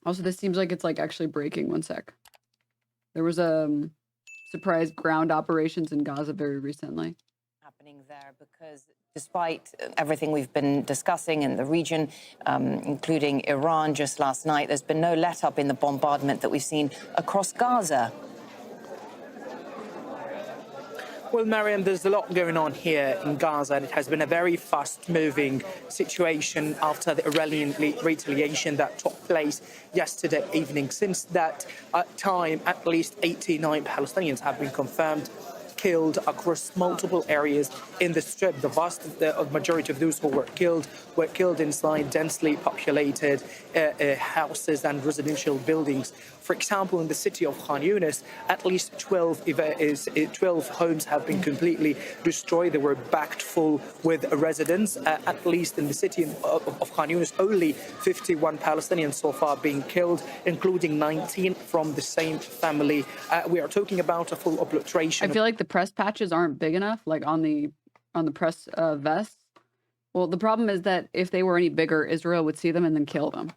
Also, this seems like it's like actually breaking. One sec. There was a surprise ground operations in Gaza very recently. Happening there because despite everything we've been discussing in the region, including Iran just last night, there's been no let-up in the bombardment that we've seen across Gaza. Well, Mariam, there's a lot going on here in Gaza, and it has been a very fast-moving situation after the Iranian retaliation that took place yesterday evening. Since that time, at least 89 Palestinians have been confirmed killed across multiple areas in the Strip. The vast majority of those who were killed inside densely populated houses and residential buildings. For example, in the city of Khan Yunis, at least 12 homes have been completely destroyed. They were backed full with residents. At least in the city of Khan Yunis, only 51 Palestinians so far being killed, including 19 from the same family. We are talking about a full obliteration. I feel like the press patches aren't big enough, like on the press vests. Well, the problem is that if they were any bigger, Israel would see them and then kill them.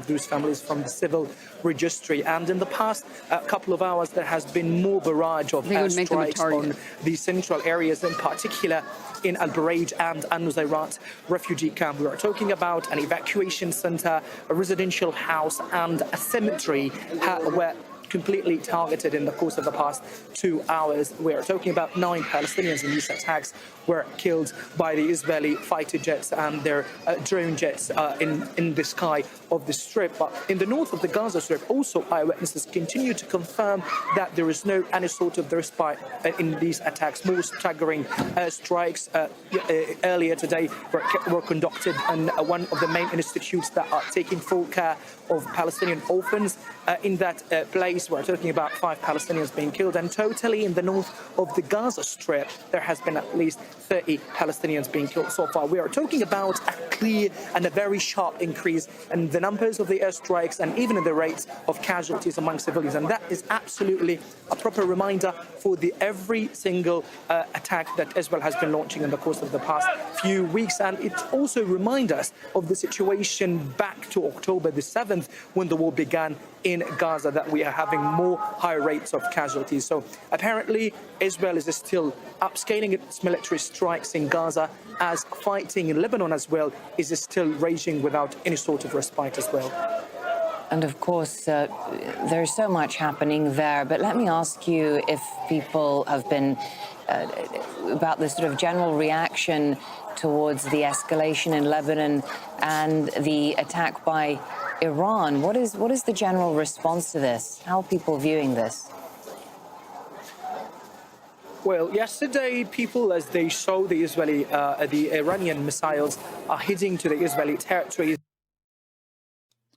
Those families from the civil registry. And in the past couple of hours, there has been more barrage of strikes on the central areas, in particular in Al-Baraj and Al-Nusayrat refugee camp. We are talking about an evacuation center, a residential house, and a cemetery where completely targeted in the course of the past 2 hours. We are talking about 9 Palestinians in these attacks were killed by the Israeli fighter jets and their drone jets in the sky of the Strip. But in the north of the Gaza Strip, also eyewitnesses continue to confirm that there is no any sort of respite in these attacks. More staggering strikes earlier today were conducted in one of the main institutes that are taking full care of Palestinian orphans. In that place, we're talking about 5 Palestinians being killed, and totally in the north of the Gaza Strip, there has been at least 30 Palestinians being killed so far. We are talking about a clear and a very sharp increase in the numbers of the airstrikes and even in the rates of casualties among civilians, and that is absolutely a proper reminder for every single attack that Israel has been launching in the course of the past few weeks. And it also reminds us of the situation back to October the 7th when the war began in Gaza, that we are having more high rates of casualties. So apparently Israel is still upscaling its military strikes in Gaza, as fighting in Lebanon as well is still raging without any sort of respite as well. And of course, there's so much happening there. But let me ask you if people have been about the sort of general reaction towards the escalation in Lebanon and the attack by Iran. What is the general response to this? How are people viewing this? Well, yesterday, people, as they saw the Iranian missiles are heading to the Israeli territories.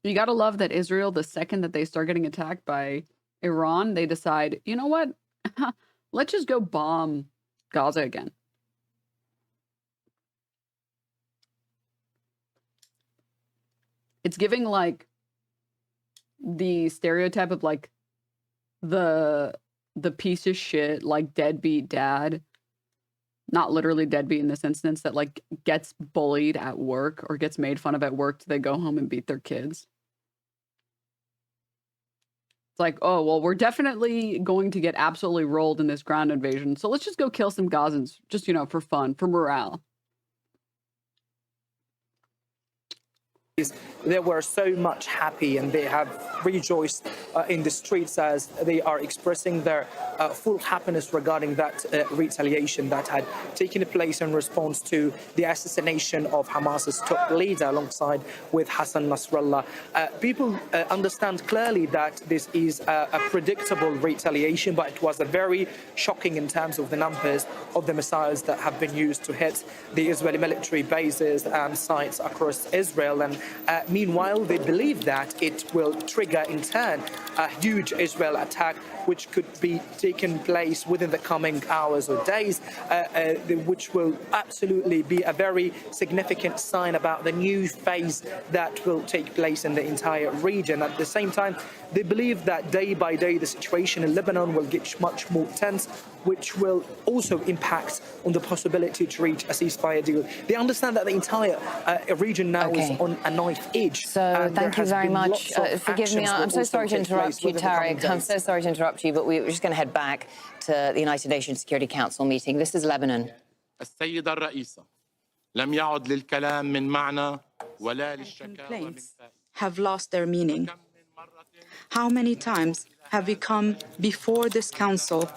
You got to love that Israel, the second that they start getting attacked by Iran, they decide, you know what? Let's just go bomb Gaza again. It's giving like the stereotype of like the piece of shit, like deadbeat dad. Not literally deadbeat in this instance, that like gets bullied at work or gets made fun of at work till they go home and beat their kids. It's like, oh, well, we're definitely going to get absolutely rolled in this ground invasion, so let's just go kill some Gazans, just, you know, for fun, for morale. They were so much happy, and they have rejoiced in the streets as they are expressing their full happiness regarding that retaliation that had taken place in response to the assassination of Hamas's top leader alongside with Hassan Nasrallah. People understand clearly that this is a predictable retaliation, but it was a very shocking in terms of the numbers of the missiles that have been used to hit the Israeli military bases and sites across Israel. And meanwhile, they believe that it will trigger in turn a huge Israel attack, which could be taking place within the coming hours or days, which will absolutely be a very significant sign about the new phase that will take place in the entire region. At the same time, they believe that day by day the situation in Lebanon will get much more tense, which will also impact on the possibility to reach a ceasefire deal. They understand that the entire region now is on a knife edge. So thank you very much. Forgive me, I'm so sorry to interrupt you, Tariq. I'm so sorry to interrupt you, but we're just going to head back to the United Nations Security Council meeting. This is Lebanon. السيدة الرئيسة لم يعد للكلام من معنى ولا للشكاوى من فائدة. Have lost their meaning. How many times have we come before this council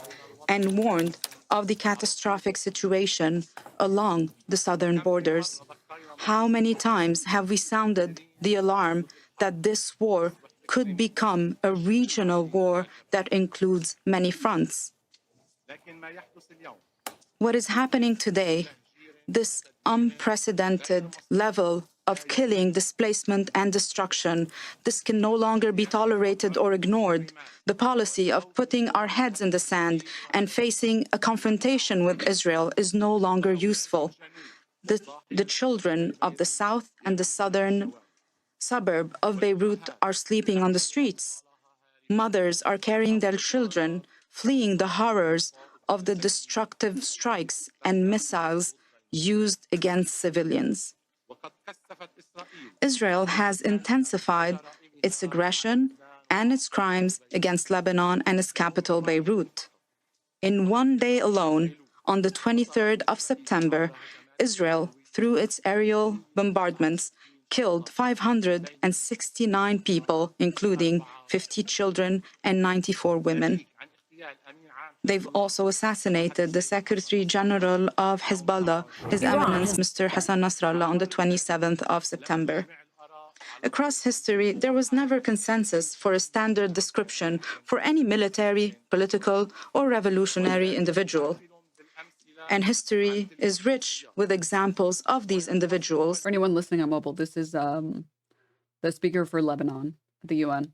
and warned of the catastrophic situation along the southern borders? How many times have we sounded the alarm that this war could become a regional war that includes many fronts? What is happening today, this unprecedented level of killing, displacement, and destruction, this can no longer be tolerated or ignored. The policy of putting our heads in the sand and facing a confrontation with Israel is no longer useful. The children of the south and the southern suburb of Beirut are sleeping on the streets. Mothers are carrying their children, fleeing the horrors of the destructive strikes and missiles used against civilians. Israel has intensified its aggression and its crimes against Lebanon and its capital, Beirut. In one day alone, on the 23rd of September, Israel, through its aerial bombardments, killed 569 people, including 50 children and 94 women. They've also assassinated the Secretary General of Hezbollah, His Eminence Mr. Hassan Nasrallah, on the 27th of September. Across history, there was never consensus for a standard description for any military, political, or revolutionary individual. And history is rich with examples of these individuals. For anyone listening on mobile, this is the speaker for Lebanon at the UN.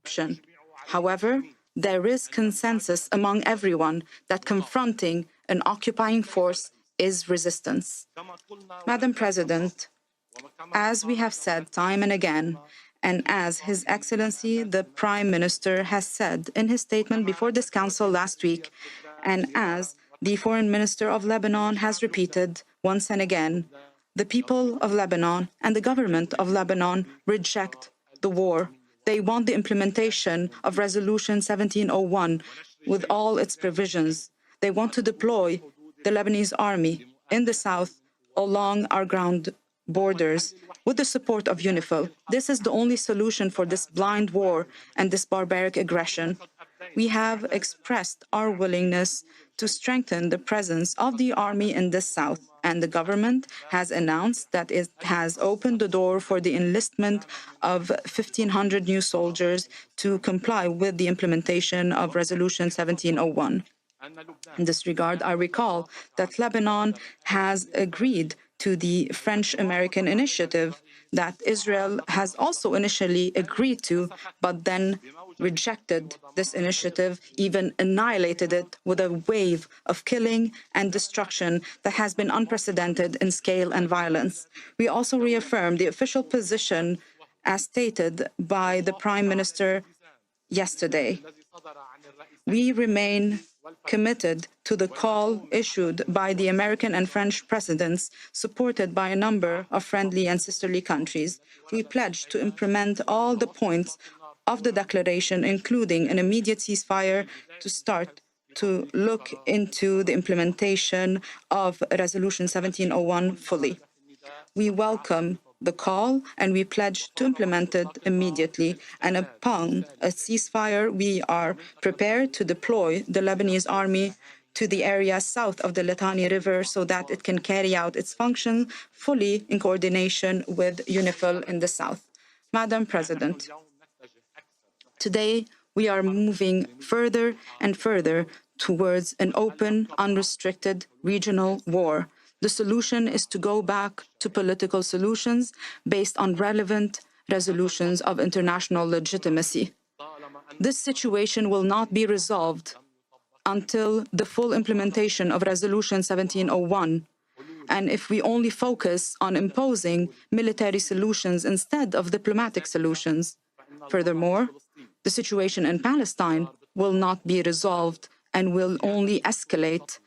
However, there is consensus among everyone that confronting an occupying force is resistance. Madam President, as we have said time and again, and as His Excellency the Prime Minister has said in his statement before this Council last week, and as the Foreign Minister of Lebanon has repeated once and again, the people of Lebanon and the government of Lebanon reject the war. They want the implementation of Resolution 1701 with all its provisions. They want to deploy the Lebanese army in the south along our ground borders with the support of UNIFIL. This is the only solution for this blind war and this barbaric aggression. We have expressed our willingness to strengthen the presence of the army in the south, and the government has announced that it has opened the door for the enlistment of 1,500 new soldiers to comply with the implementation of Resolution 1701. In this regard, I recall that Lebanon has agreed to the French-American initiative that Israel has also initially agreed to, but then rejected this initiative, even annihilated it with a wave of killing and destruction that has been unprecedented in scale and violence. We also reaffirmed the official position as stated by the Prime Minister yesterday. We remain committed to the call issued by the American and French presidents, supported by a number of friendly and sisterly countries. We pledge to implement all the points of the declaration, including an immediate ceasefire, to start to look into the implementation of Resolution 1701 fully. We welcome the call, and we pledge to implement it immediately. And upon a ceasefire, we are prepared to deploy the Lebanese army to the area south of the Litani River so that it can carry out its function fully in coordination with UNIFIL in the south. Madam President, today we are moving further and further towards an open, unrestricted regional war. The solution is to go back to political solutions based on relevant resolutions of international legitimacy. This situation will not be resolved until the full implementation of Resolution 1701. And if we only focus on imposing military solutions instead of diplomatic solutions. Furthermore, the situation in Palestine will not be resolved and will only escalate,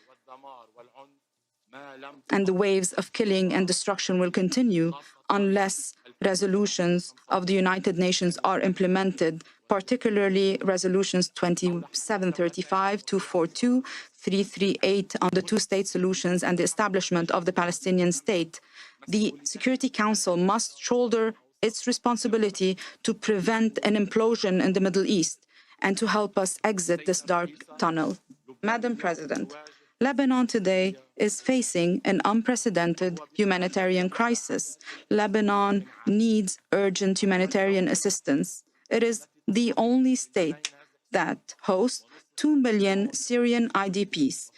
and the waves of killing and destruction will continue unless resolutions of the United Nations are implemented, particularly resolutions 2735, 242, 338 on the two-state solutions and the establishment of the Palestinian state. The Security Council must shoulder its responsibility to prevent an implosion in the Middle East and to help us exit this dark tunnel. Madam President, Lebanon today is facing an unprecedented humanitarian crisis. Lebanon needs urgent humanitarian assistance. It is the only state that hosts 2 million Syrian IDPs,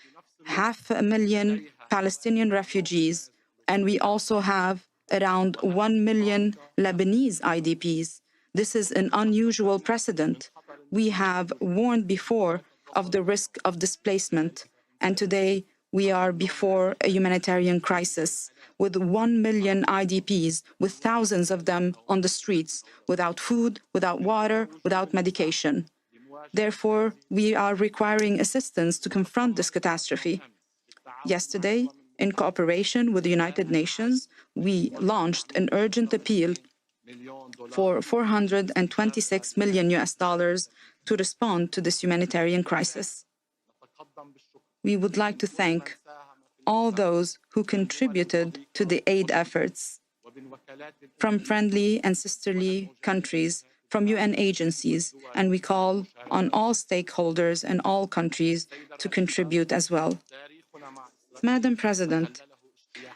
500,000 Palestinian refugees, and we also have around 1 million Lebanese IDPs. This is an unusual precedent. We have warned before of the risk of displacement, and today we are before a humanitarian crisis with 1 million IDPs, with thousands of them on the streets, without food, without water, without medication. Therefore, we are requiring assistance to confront this catastrophe. Yesterday, in cooperation with the United Nations, we launched an urgent appeal for $426 million to respond to this humanitarian crisis. We would like to thank all those who contributed to the aid efforts, from friendly and sisterly countries, from UN agencies, and we call on all stakeholders and all countries to contribute as well. Madam President,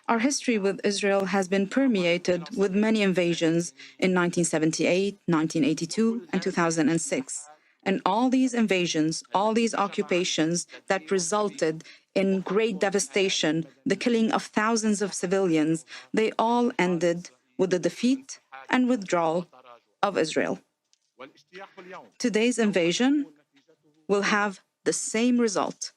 our history with Israel has been permeated with many invasions in 1978, 1982, and 2006. And all these invasions, all these occupations that resulted in great devastation, the killing of thousands of civilians, they all ended with the defeat and withdrawal of Israel. Today's invasion will have the same result: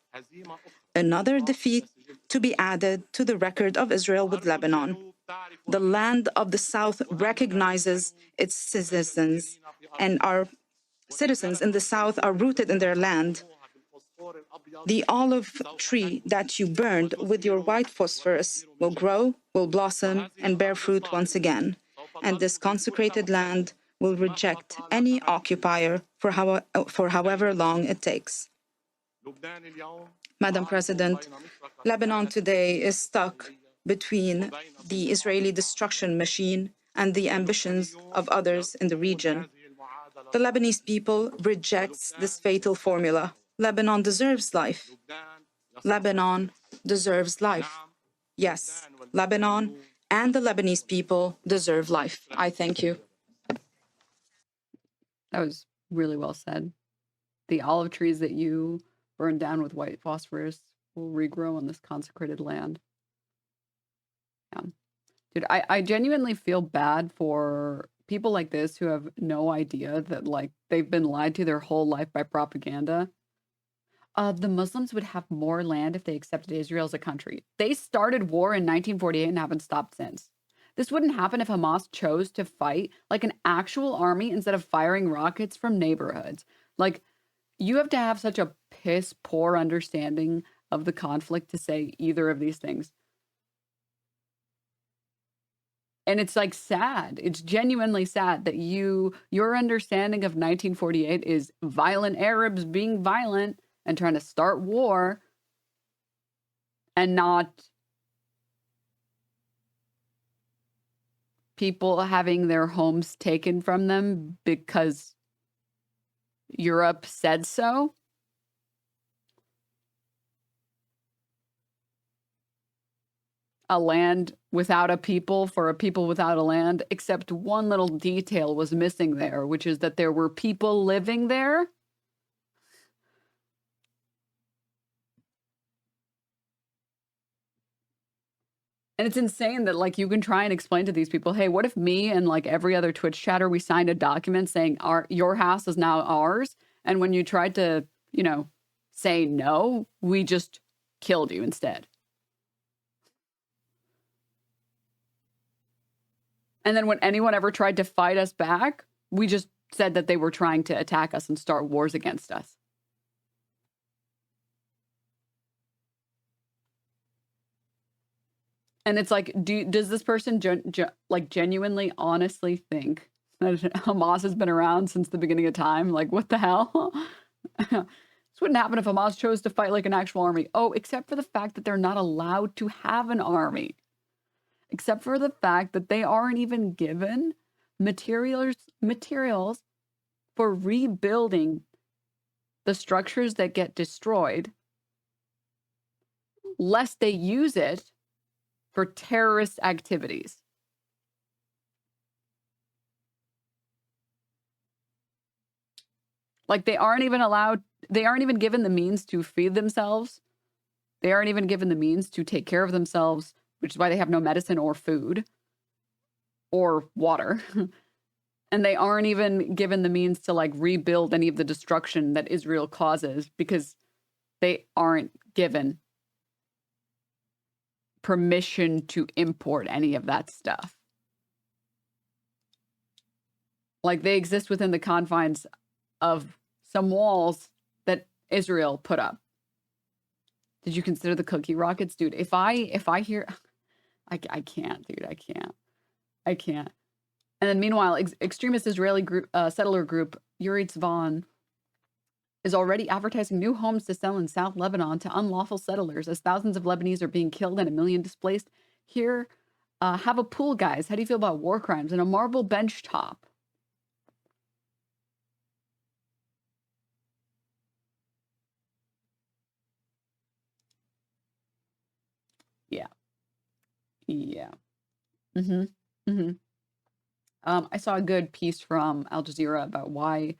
another defeat to be added to the record of Israel with Lebanon. The land of the South recognizes its citizens, and our citizens in the South are rooted in their land. The olive tree that you burned with your white phosphorus will grow, will blossom, and bear fruit once again. And this consecrated land will reject any occupier for however long it takes. Madam President, Lebanon today is stuck between the Israeli destruction machine and the ambitions of others in the region. The Lebanese people rejects this fatal formula. Lebanon deserves life. Lebanon deserves life. Yes, Lebanon and the Lebanese people deserve life. I thank you. That was really well said. The olive trees that you burned down with white phosphorus will regrow on this consecrated land. Yeah. Dude, I genuinely feel bad for people like this who have no idea that, like, they've been lied to their whole life by propaganda. The Muslims would have more land if they accepted Israel as a country. They started war in 1948 and haven't stopped since. This wouldn't happen if Hamas chose to fight like an actual army instead of firing rockets from neighborhoods. Like, you have to have such a piss poor understanding of the conflict to say either of these things. And it's like sad. It's genuinely sad that your understanding of 1948 is violent Arabs being violent and trying to start war, and not people having their homes taken from them because Europe said so. A land without a people for a people without a land, except one little detail was missing there, which is that there were people living there. And it's insane that, like, you can try and explain to these people, hey, what if me and like every other Twitch chatter, we signed a document saying your house is now ours, and when you tried to, say no, we just killed you instead. And then when anyone ever tried to fight us back, we just said that they were trying to attack us and start wars against us. And it's like, does this person like genuinely, honestly think that Hamas has been around since the beginning of time? Like, what the hell? This wouldn't happen if Hamas chose to fight like an actual army. Oh, except for the fact that they're not allowed to have an army. Except for the fact that they aren't even given materials for rebuilding the structures that get destroyed, lest they use it for terrorist activities. Like, they aren't even given the means to feed themselves. They aren't even given the means to take care of themselves, which is why they have no medicine or food or water. And they aren't even given the means to like rebuild any of the destruction that Israel causes, because they aren't given permission to import any of that stuff. Like, they exist within the confines of some walls that Israel put up. Did you consider the cookie rockets? Dude, if I hear, I can't, dude, I can't. And then meanwhile, extremist Israeli group, settler group Yuri Tzvan is already advertising new homes to sell in South Lebanon to unlawful settlers as thousands of Lebanese are being killed and 1 million displaced. Here, have a pool, guys. How do you feel about war crimes and a marble bench top? Yeah. Yeah. I saw a good piece from Al Jazeera about why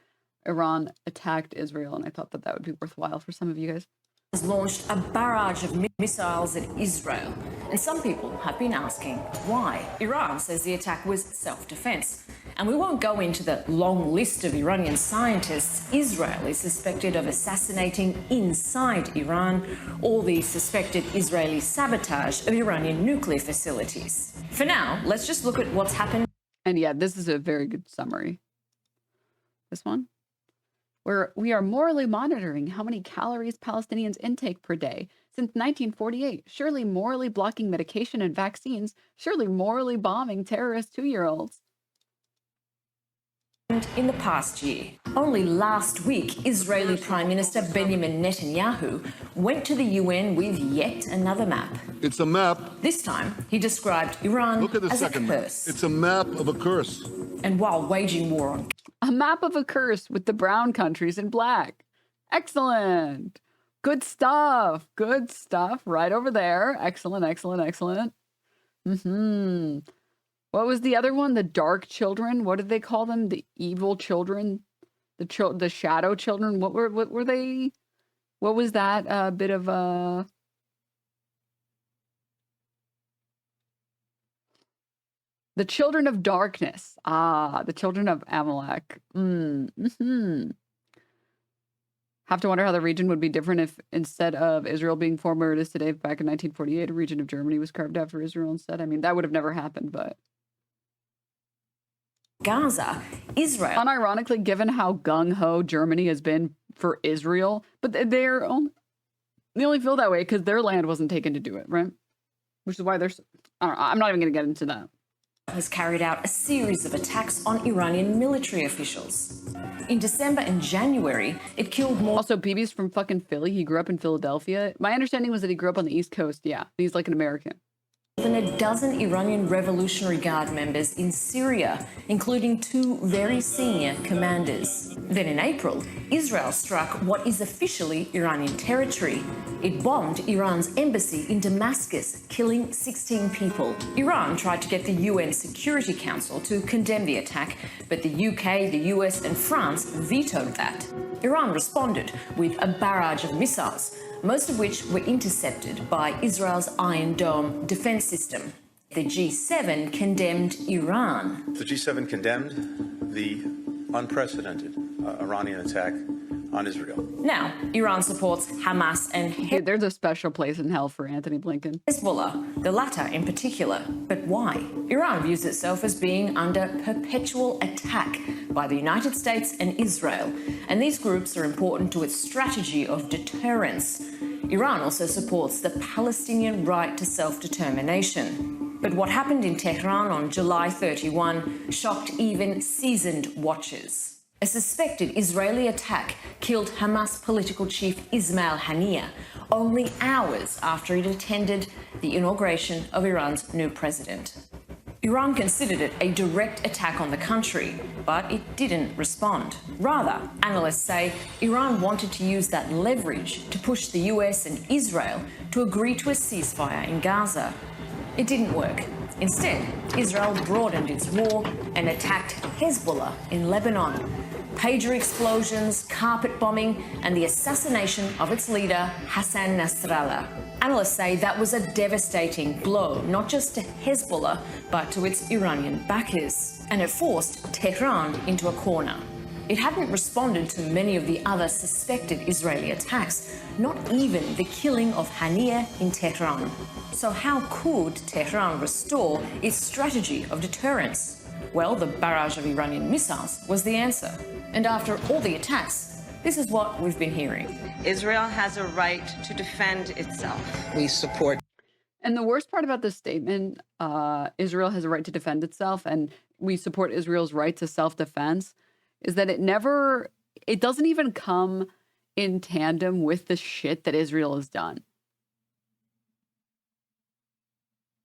Iran attacked Israel, and I thought that that would be worthwhile for some of you guys. Has launched a barrage of missiles at Israel, and some people have been asking why. Iran says the attack was self-defense, and we won't go into the long list of Iranian scientists Israel is suspected of assassinating inside Iran, or the suspected Israeli sabotage of Iranian nuclear facilities. For now, let's just look at what's happened. And yeah, this is a very good summary. This one, where we are morally monitoring how many calories Palestinians intake per day since 1948, surely morally blocking medication and vaccines, surely morally bombing terrorist 2-year-olds. In the past year, only last week, Israeli Prime Minister Benjamin Netanyahu went to the UN with yet another map. It's a map. This time, he described Iran as a curse. It's a map of a curse. And while waging war on... A map of a curse with the brown countries in black. Excellent. Good stuff. Good stuff. Right over there. Excellent, excellent, excellent. What was the other one? The dark children? What did they call them? The evil children? The shadow children? What were they? What was that bit of the children of darkness? Ah, the children of Amalek. Have to wonder how the region would be different if instead of Israel being formed where it is today, back in 1948, a region of Germany was carved out for Israel instead. I mean, that would have never happened, but... Gaza, Israel. Unironically, given how gung-ho Germany has been for Israel, but they only feel that way because their land wasn't taken to do it, right? Which is why there's... I'm not even going to get into that. Has carried out a series of attacks on Iranian military officials. In December and January, it killed more... Also, BB's from fucking Philly. He grew up in Philadelphia. My understanding was that he grew up on the East Coast. Yeah, he's like an American. More than a dozen Iranian Revolutionary Guard members in Syria, including 2 very senior commanders. Then in April, Israel struck what is officially Iranian territory. It bombed Iran's embassy in Damascus, killing 16 people. Iran tried to get the UN Security Council to condemn the attack, but the UK, the US and France vetoed that. Iran responded with a barrage of missiles, most of which were intercepted by Israel's Iron Dome defense system. The G7 condemned Iran. The G7 condemned the unprecedented Iranian attack on Israel. Now, Iran supports Hamas and there's a special place in hell for Anthony Blinken. Hezbollah, the latter in particular. But why? Iran views itself as being under perpetual attack by the United States and Israel, and these groups are important to its strategy of deterrence. Iran also supports the Palestinian right to self-determination. But what happened in Tehran on July 31 shocked even seasoned watchers. A suspected Israeli attack killed Hamas political chief Ismail Haniyeh only hours after he'd attended the inauguration of Iran's new president. Iran considered it a direct attack on the country, but it didn't respond. Rather, analysts say Iran wanted to use that leverage to push the US and Israel to agree to a ceasefire in Gaza. It didn't work. Instead, Israel broadened its war and attacked Hezbollah in Lebanon. Pager explosions, carpet bombing, and the assassination of its leader, Hassan Nasrallah. Analysts say that was a devastating blow, not just to Hezbollah, but to its Iranian backers. And it forced Tehran into a corner. It hadn't responded to many of the other suspected Israeli attacks, not even the killing of Haniyeh in Tehran. So how could Tehran restore its strategy of deterrence? Well, the barrage of Iranian missiles was the answer. And after all the attacks, this is what we've been hearing. Israel has a right to defend itself. We support. And the worst part about this statement, Israel has a right to defend itself, and we support Israel's right to self-defense, is that it doesn't even come in tandem with the shit that Israel has done.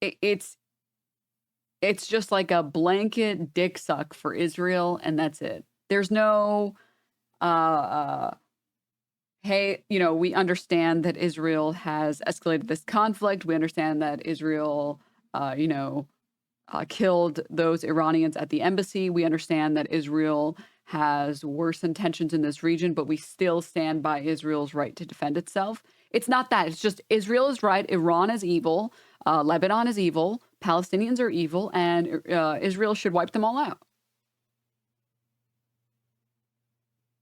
It's just like a blanket dick suck for Israel, and that's it. There's no, hey, we understand that Israel has escalated this conflict. We understand that Israel, killed those Iranians at the embassy. We understand that Israel has worse intentions in this region, but we still stand by Israel's right to defend itself. It's not that. It's just Israel is right. Iran is evil. Lebanon is evil. Palestinians are evil. And Israel should wipe them all out.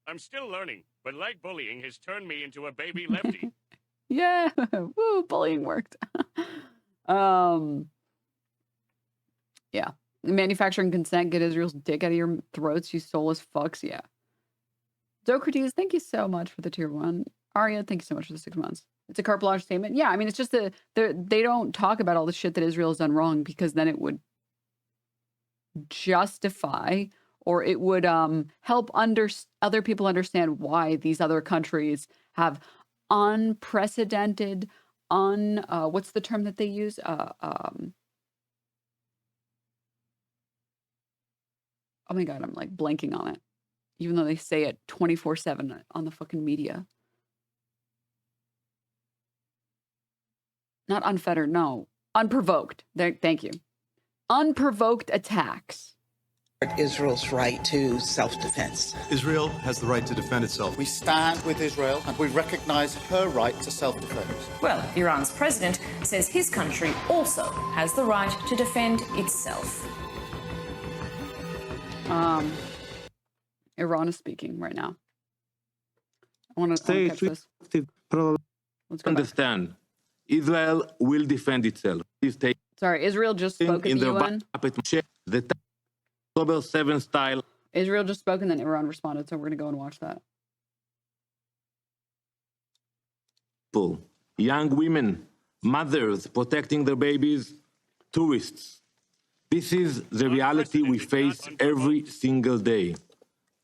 I'm still learning, but like bullying has turned me into a baby lefty. Yeah. Woo, bullying worked. Yeah. Manufacturing consent, get Israel's dick out of your throats, you soulless fucks. Yeah. Socrates, thank you so much for the tier 1. Arya, thank you so much for the 6 months. It's a carte blanche statement. Yeah, I mean, it's just they don't talk about all the shit that Israel has done wrong, because then it would justify, or it would help other people understand why these other countries have unprecedented, what's the term that they use? Oh my God, I'm like blanking on it. Even though they say it 24/7 on the fucking media. Not unfettered, no. Unprovoked. Thank you. Unprovoked attacks. Israel's right to self-defense. Israel has the right to defend itself. We stand with Israel and we recognize her right to self-defense. Well, Iran's president says his country also has the right to defend itself. Iran is speaking right now. I want to catch this. Let's go understand. Back. Israel will defend itself. Sorry, Israel just spoke at the UN. The October 7 style. Israel just spoke and then Iran responded, so we're going to go and watch that. Young women, mothers protecting their babies, tourists. This is the reality we face every single day.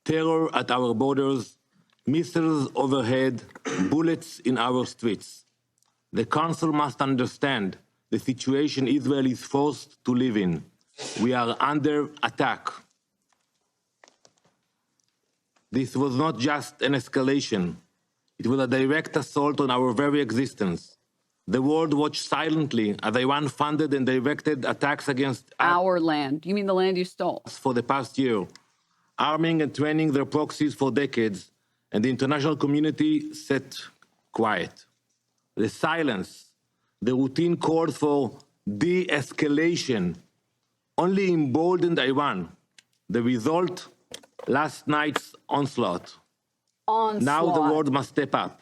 Terror at our borders, missiles overhead, bullets in our streets. The Council must understand the situation Israel is forced to live in. We are under attack. This was not just an escalation. It was a direct assault on our very existence. The world watched silently as Iran funded and directed attacks against our land. You mean the land you stole? For the past year, arming and training their proxies for decades, and the international community sat quiet. The silence, the routine calls for de-escalation, only emboldened Iran. The result, last night's onslaught. Now the world must step up.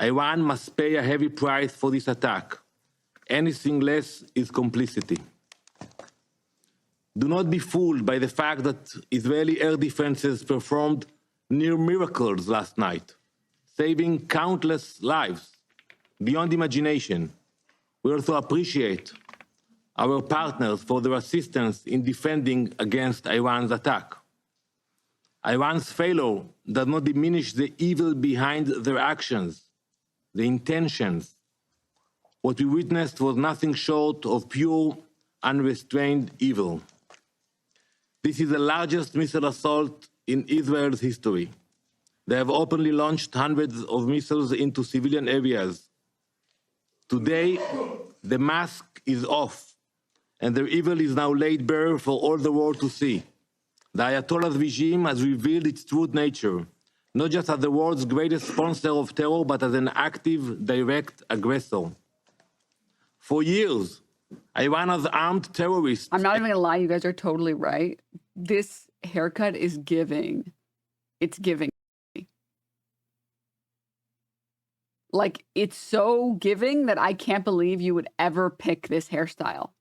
Iran must pay a heavy price for this attack. Anything less is complicity. Do not be fooled by the fact that Israeli air defenses performed near miracles last night, saving countless lives. beyond imagination. We also appreciate our partners for their assistance in defending against Iran's attack. Iran's failure does not diminish the evil behind their actions, the intentions. What we witnessed was nothing short of pure, unrestrained evil. This is the largest missile assault in Israel's history. They have openly launched hundreds of missiles into civilian areas. Today, the mask is off, and their evil is now laid bare for all the world to see. The Ayatollah's regime has revealed its true nature, not just as the world's greatest sponsor of terror, but as an active, direct aggressor. For years, Iran has armed terrorists. I'm not even gonna lie, you guys are totally right. This haircut is giving. It's giving. Like, it's so giving that I can't believe you would ever pick this hairstyle.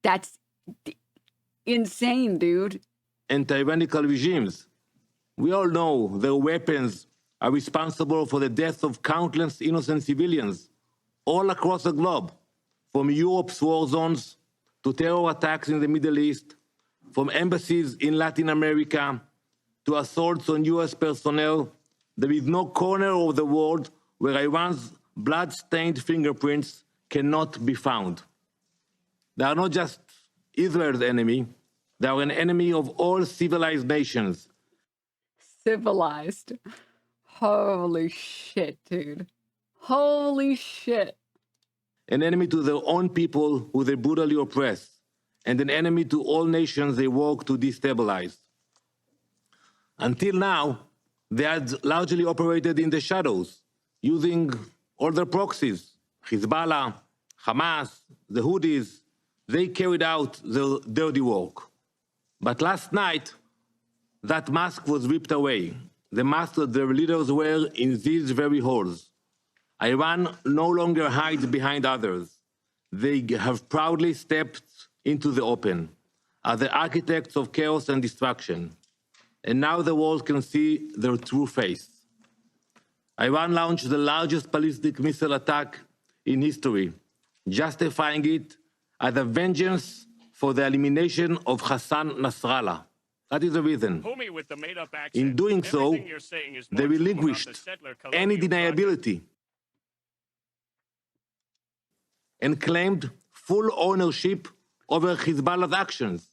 That's insane, dude. And tyrannical regimes. We all know their weapons are responsible for the deaths of countless innocent civilians all across the globe, from Europe's war zones to terror attacks in the Middle East, from embassies in Latin America to assaults on US personnel. There is no corner of the world where Iran's blood-stained fingerprints cannot be found. They are not just Israel's enemy, they are an enemy of all civilized nations. Civilized. Holy shit, dude. Holy shit. An enemy to their own people who they brutally oppress, and an enemy to all nations they work to destabilize. Until now, they had largely operated in the shadows, using all their proxies, Hezbollah, Hamas, the Houthis. They carried out their dirty work. But last night, that mask was ripped away, the mask that their leaders wear in these very halls. Iran no longer hides behind others. They have proudly stepped into the open as the architects of chaos and destruction. And now the world can see their true face. Iran launched the largest ballistic missile attack in history, justifying it as a vengeance for the elimination of Hassan Nasrallah. That is the reason. In doing so, they relinquished any deniability and claimed full ownership over Hezbollah's actions.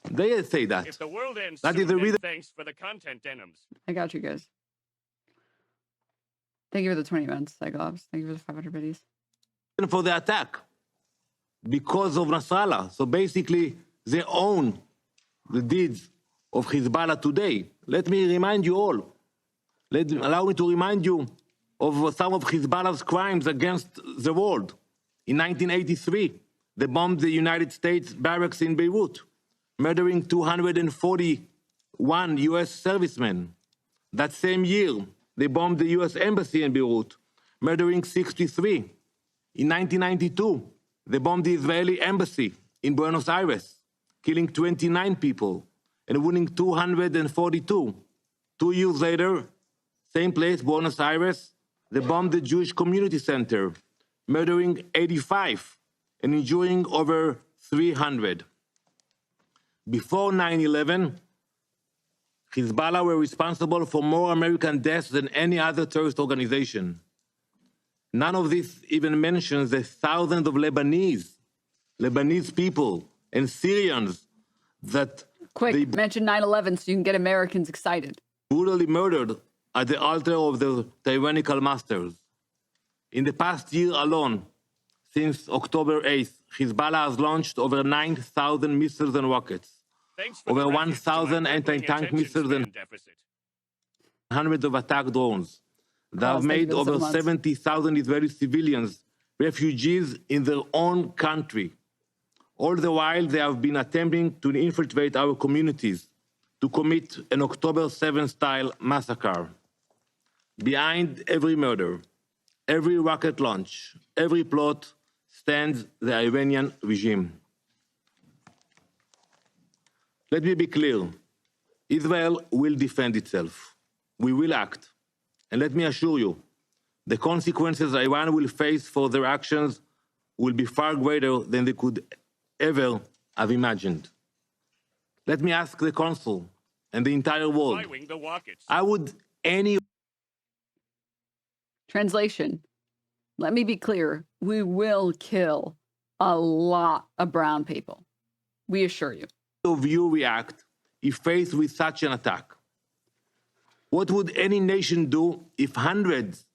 They say that. If the world ends that soon, is the reason. Thanks for the content, Denims. I got you guys. Thank you for the 20 months, Cyclops. Thank you for the 500 biddies. For the attack, because of Nasrallah. So basically, they own the deeds of Hezbollah today. Let me remind you all. Allow me to remind you of some of Hezbollah's crimes against the world. In 1983, they bombed the United States barracks in Beirut, murdering 241 US servicemen. That same year, they bombed the US embassy in Beirut, murdering 63. In 1992, they bombed the Israeli embassy in Buenos Aires, killing 29 people and wounding 242. 2 years later, same place, Buenos Aires, they bombed the Jewish Community Center, murdering 85 and injuring over 300. Before 9/11, Hezbollah were responsible for more American deaths than any other terrorist organization. None of this even mentions the thousands of Lebanese people and Syrians that Quick, mention 9/11 so you can get Americans excited. Brutally murdered at the altar of their tyrannical masters. In the past year alone, since October 8th, Hezbollah has launched over 9,000 missiles and rockets, over 1,000 anti-tank missiles and hundreds of attack drones. They have made over 70,000 Israeli civilians refugees in their own country. All the while, they have been attempting to infiltrate our communities to commit an October 7th-style massacre. Behind every murder, every rocket launch, every plot stands the Iranian regime. Let me be clear. Israel will defend itself. We will act. And let me assure you, the consequences Iran will face for their actions will be far greater than they could ever have imagined. Let me ask the Council and the entire world, how would any... Translation. Let me be clear. We will kill a lot of brown people. We assure you. ...of you react if faced with such an attack? What would any nation do if hundreds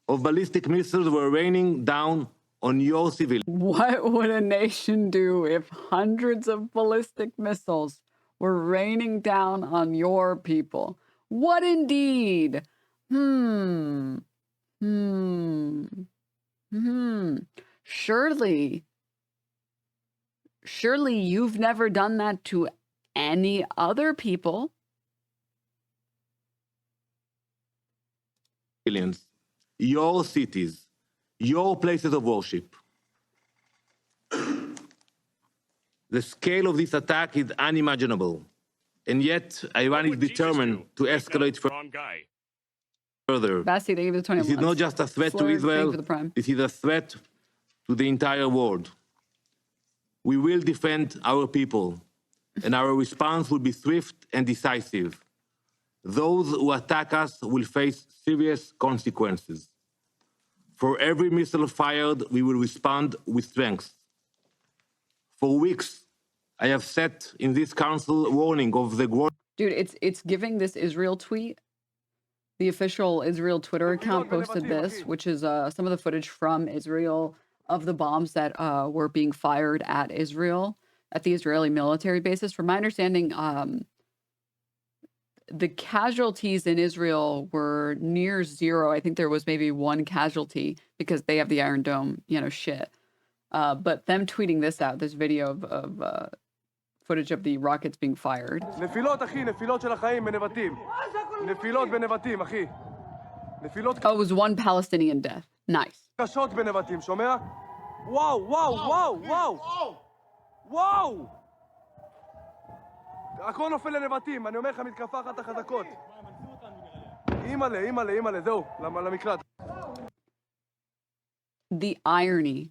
of ballistic missiles were raining down on your civilians? What would a nation do if hundreds of ballistic missiles were raining down on your people? What indeed? Surely you've never done that to any other people. Your cities, your places of worship. The scale of this attack is unimaginable, and yet Iran is determined to escalate further. Basti, they gave the 20 This is not just a threat to Israel, this is a threat to the entire world. We will defend our people, and our response will be swift and decisive. Those who attack us will face serious consequences. For every missile fired, we will respond with strength. For weeks, I have set in this council warning of the growing... Dude, it's giving this Israel tweet. The official Israel Twitter account posted this, which is some of the footage from Israel of the bombs that were being fired at Israel, at the Israeli military bases. From my understanding, the casualties in Israel were near zero. I think there was maybe one casualty because they have the Iron Dome, shit. But them tweeting this out, this video of footage of the rockets being fired. Oh, it was one Palestinian death. Nice. הכל נופל לנבטים, אני אומר לך, מתקפה אחת החזקות. אימא'לה, זהו, למקלט. The irony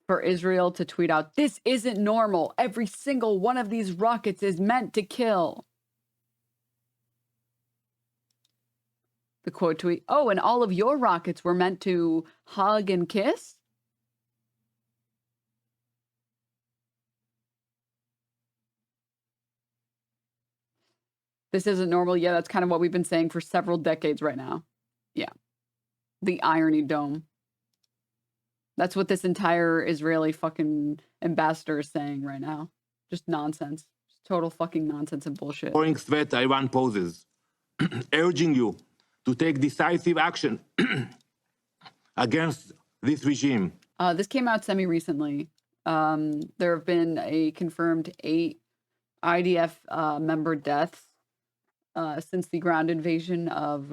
for Israel to tweet out, this isn't normal. Every single one of these rockets is meant to kill. The quote tweet, oh, and all of your rockets were meant to hug and kiss? This isn't normal. Yeah, that's kind of what we've been saying for several decades right now. Yeah. The irony dome. That's what this entire Israeli fucking ambassador is saying right now. Just nonsense. Just total fucking nonsense and bullshit. Growing threat Iran poses, urging you to take decisive action against this regime. This came out semi-recently. There have been a confirmed 8 IDF member deaths since the ground invasion of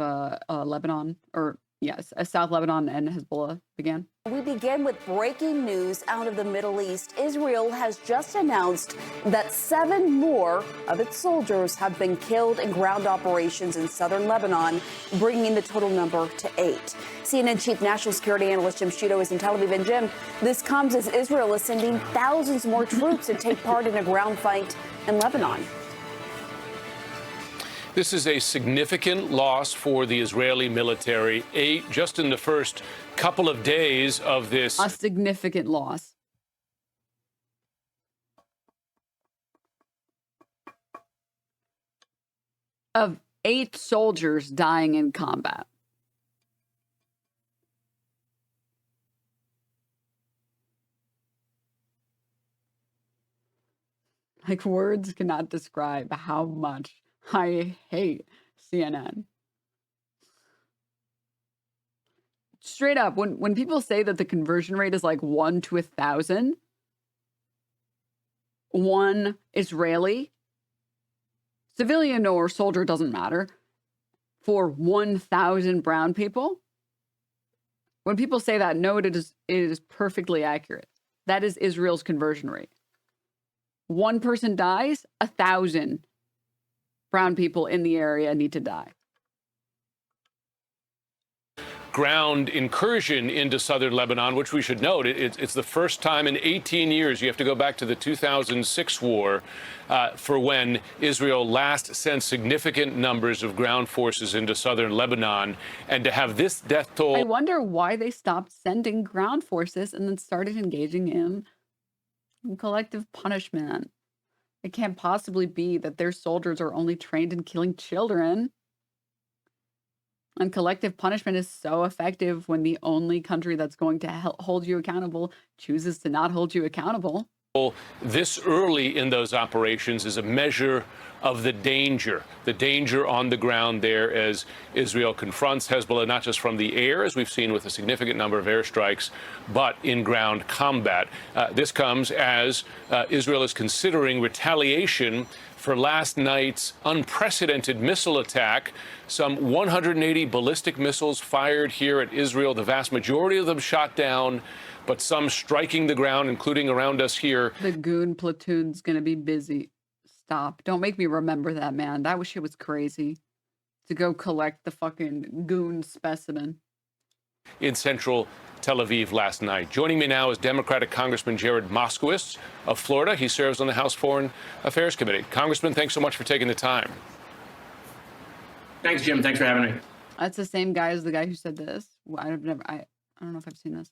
Lebanon, or yes, South Lebanon and Hezbollah began. We begin with breaking news out of the Middle East. Israel has just announced that 7 more of its soldiers have been killed in ground operations in southern Lebanon, bringing the total number to 8. CNN Chief National Security Analyst Jim Sciutto is in Tel Aviv. And Jim, this comes as Israel is sending thousands more troops to take part in a ground fight in Lebanon. This is a significant loss for the Israeli military. 8 just in the first couple of days of this. A significant loss. Of 8 soldiers dying in combat. Like, words cannot describe how much I hate CNN. Straight up, when people say that the conversion rate is like 1 to 1,000, one Israeli, civilian or soldier, doesn't matter, for 1,000 brown people, when people say that, no, it is perfectly accurate. That is Israel's conversion rate. One person dies, 1,000 brown people in the area need to die. Ground incursion into southern Lebanon, which we should note, it's the first time in 18 years, you have to go back to the 2006 war, for when Israel last sent significant numbers of ground forces into southern Lebanon, and to have this death toll. I wonder why they stopped sending ground forces and then started engaging in collective punishment. It can't possibly be that their soldiers are only trained in killing children. And collective punishment is so effective when the only country that's going to hold you accountable chooses to not hold you accountable. This early in those operations is a measure of the danger on the ground there as Israel confronts Hezbollah, not just from the air, as we've seen with a significant number of airstrikes, but in ground combat. This comes as Israel is considering retaliation for last night's unprecedented missile attack. Some 180 ballistic missiles fired here at Israel, the vast majority of them shot down, but some striking the ground, including around us here. The goon platoon's gonna be busy. Stop. Don't make me remember that, man. That shit was crazy. To go collect the fucking goon specimen. In central Tel Aviv last night. Joining me now is Democratic Congressman Jared Moskowitz of Florida. He serves on the House Foreign Affairs Committee. Congressman, thanks so much for taking the time. Thanks, Jim. Thanks for having me. That's the same guy as the guy who said this. I don't know if I've seen this.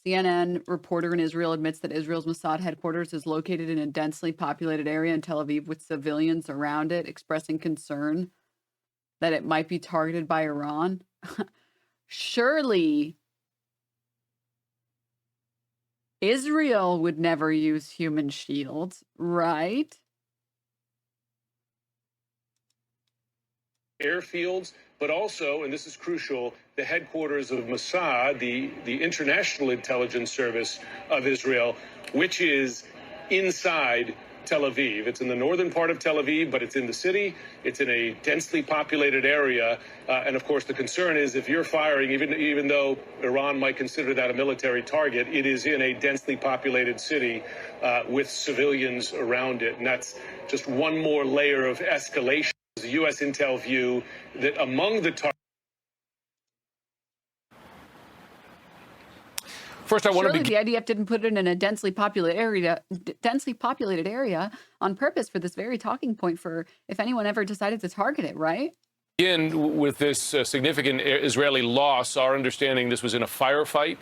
CNN reporter in Israel admits that Israel's Mossad headquarters is located in a densely populated area in Tel Aviv with civilians around it, expressing concern that it might be targeted by Iran. Surely Israel would never use human shields, right? Airfields, but also, and this is crucial, the headquarters of Mossad, the International Intelligence Service of Israel, which is inside Tel Aviv. It's in the northern part of Tel Aviv, but it's in the city. It's in a densely populated area. And of course, the concern is if you're firing, even though Iran might consider that a military target, it is in a densely populated city with civilians around it. And that's just one more layer of escalation. The U.S. intel view that among the targets. First, I want to begin. The IDF didn't put it in a densely populated area on purpose for this very talking point for if anyone ever decided to target it, right? Begin with this significant Israeli loss. Our understanding this was in a firefight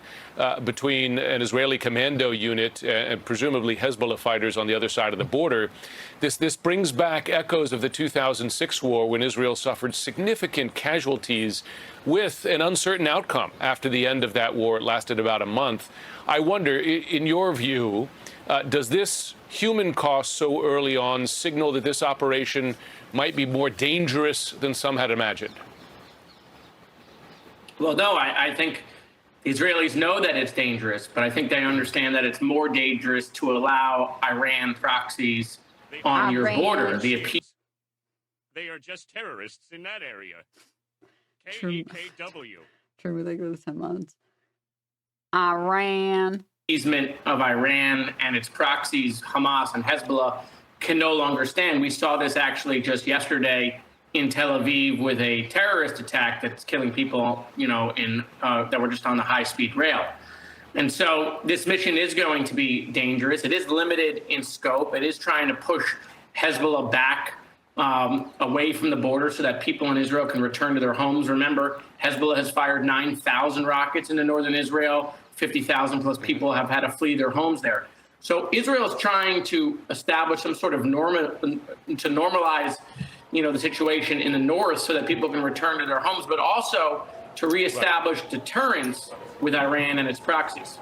between an Israeli commando unit and presumably Hezbollah fighters on the other side of the border. This brings back echoes of the 2006 war when Israel suffered significant casualties with an uncertain outcome after the end of that war. It lasted about a month. I wonder, in your view, does this human cost so early on signal that this operation might be more dangerous than some had imagined? Well, no, I think the Israelis know that it's dangerous, but I think they understand that it's more dangerous to allow Iran proxies on your border. They are just terrorists in that area. True. KEKW. True, they go to 10 months. Iran. Easement of Iran and its proxies, Hamas and Hezbollah, can no longer stand. We saw this actually just yesterday in Tel Aviv with a terrorist attack that's killing people, that were just on the high-speed rail. And so this mission is going to be dangerous. It is limited in scope. It is trying to push Hezbollah back away from the border so that people in Israel can return to their homes. Remember, Hezbollah has fired 9,000 rockets into northern Israel. 50,000 plus people have had to flee their homes there. So Israel is trying to establish some sort of normalize, the situation in the north so that people can return to their homes, but also to reestablish deterrence with Iran and its proxies.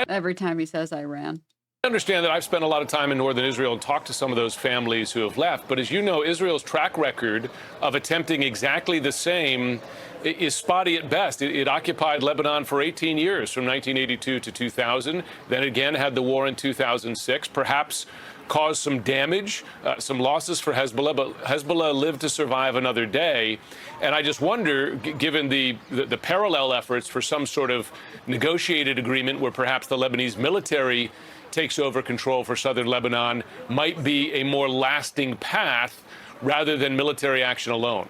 Every time he says Iran. I understand that I've spent a lot of time in northern Israel and talked to some of those families who have left. But as you know, Israel's track record of attempting exactly the same is spotty at best. It occupied Lebanon for 18 years, from 1982 to 2000. Then again had the war in 2006, perhaps caused some damage, some losses for Hezbollah, but Hezbollah lived to survive another day. And I just wonder, given the parallel efforts for some sort of negotiated agreement where perhaps the Lebanese military takes over control for southern Lebanon might be a more lasting path rather than military action alone.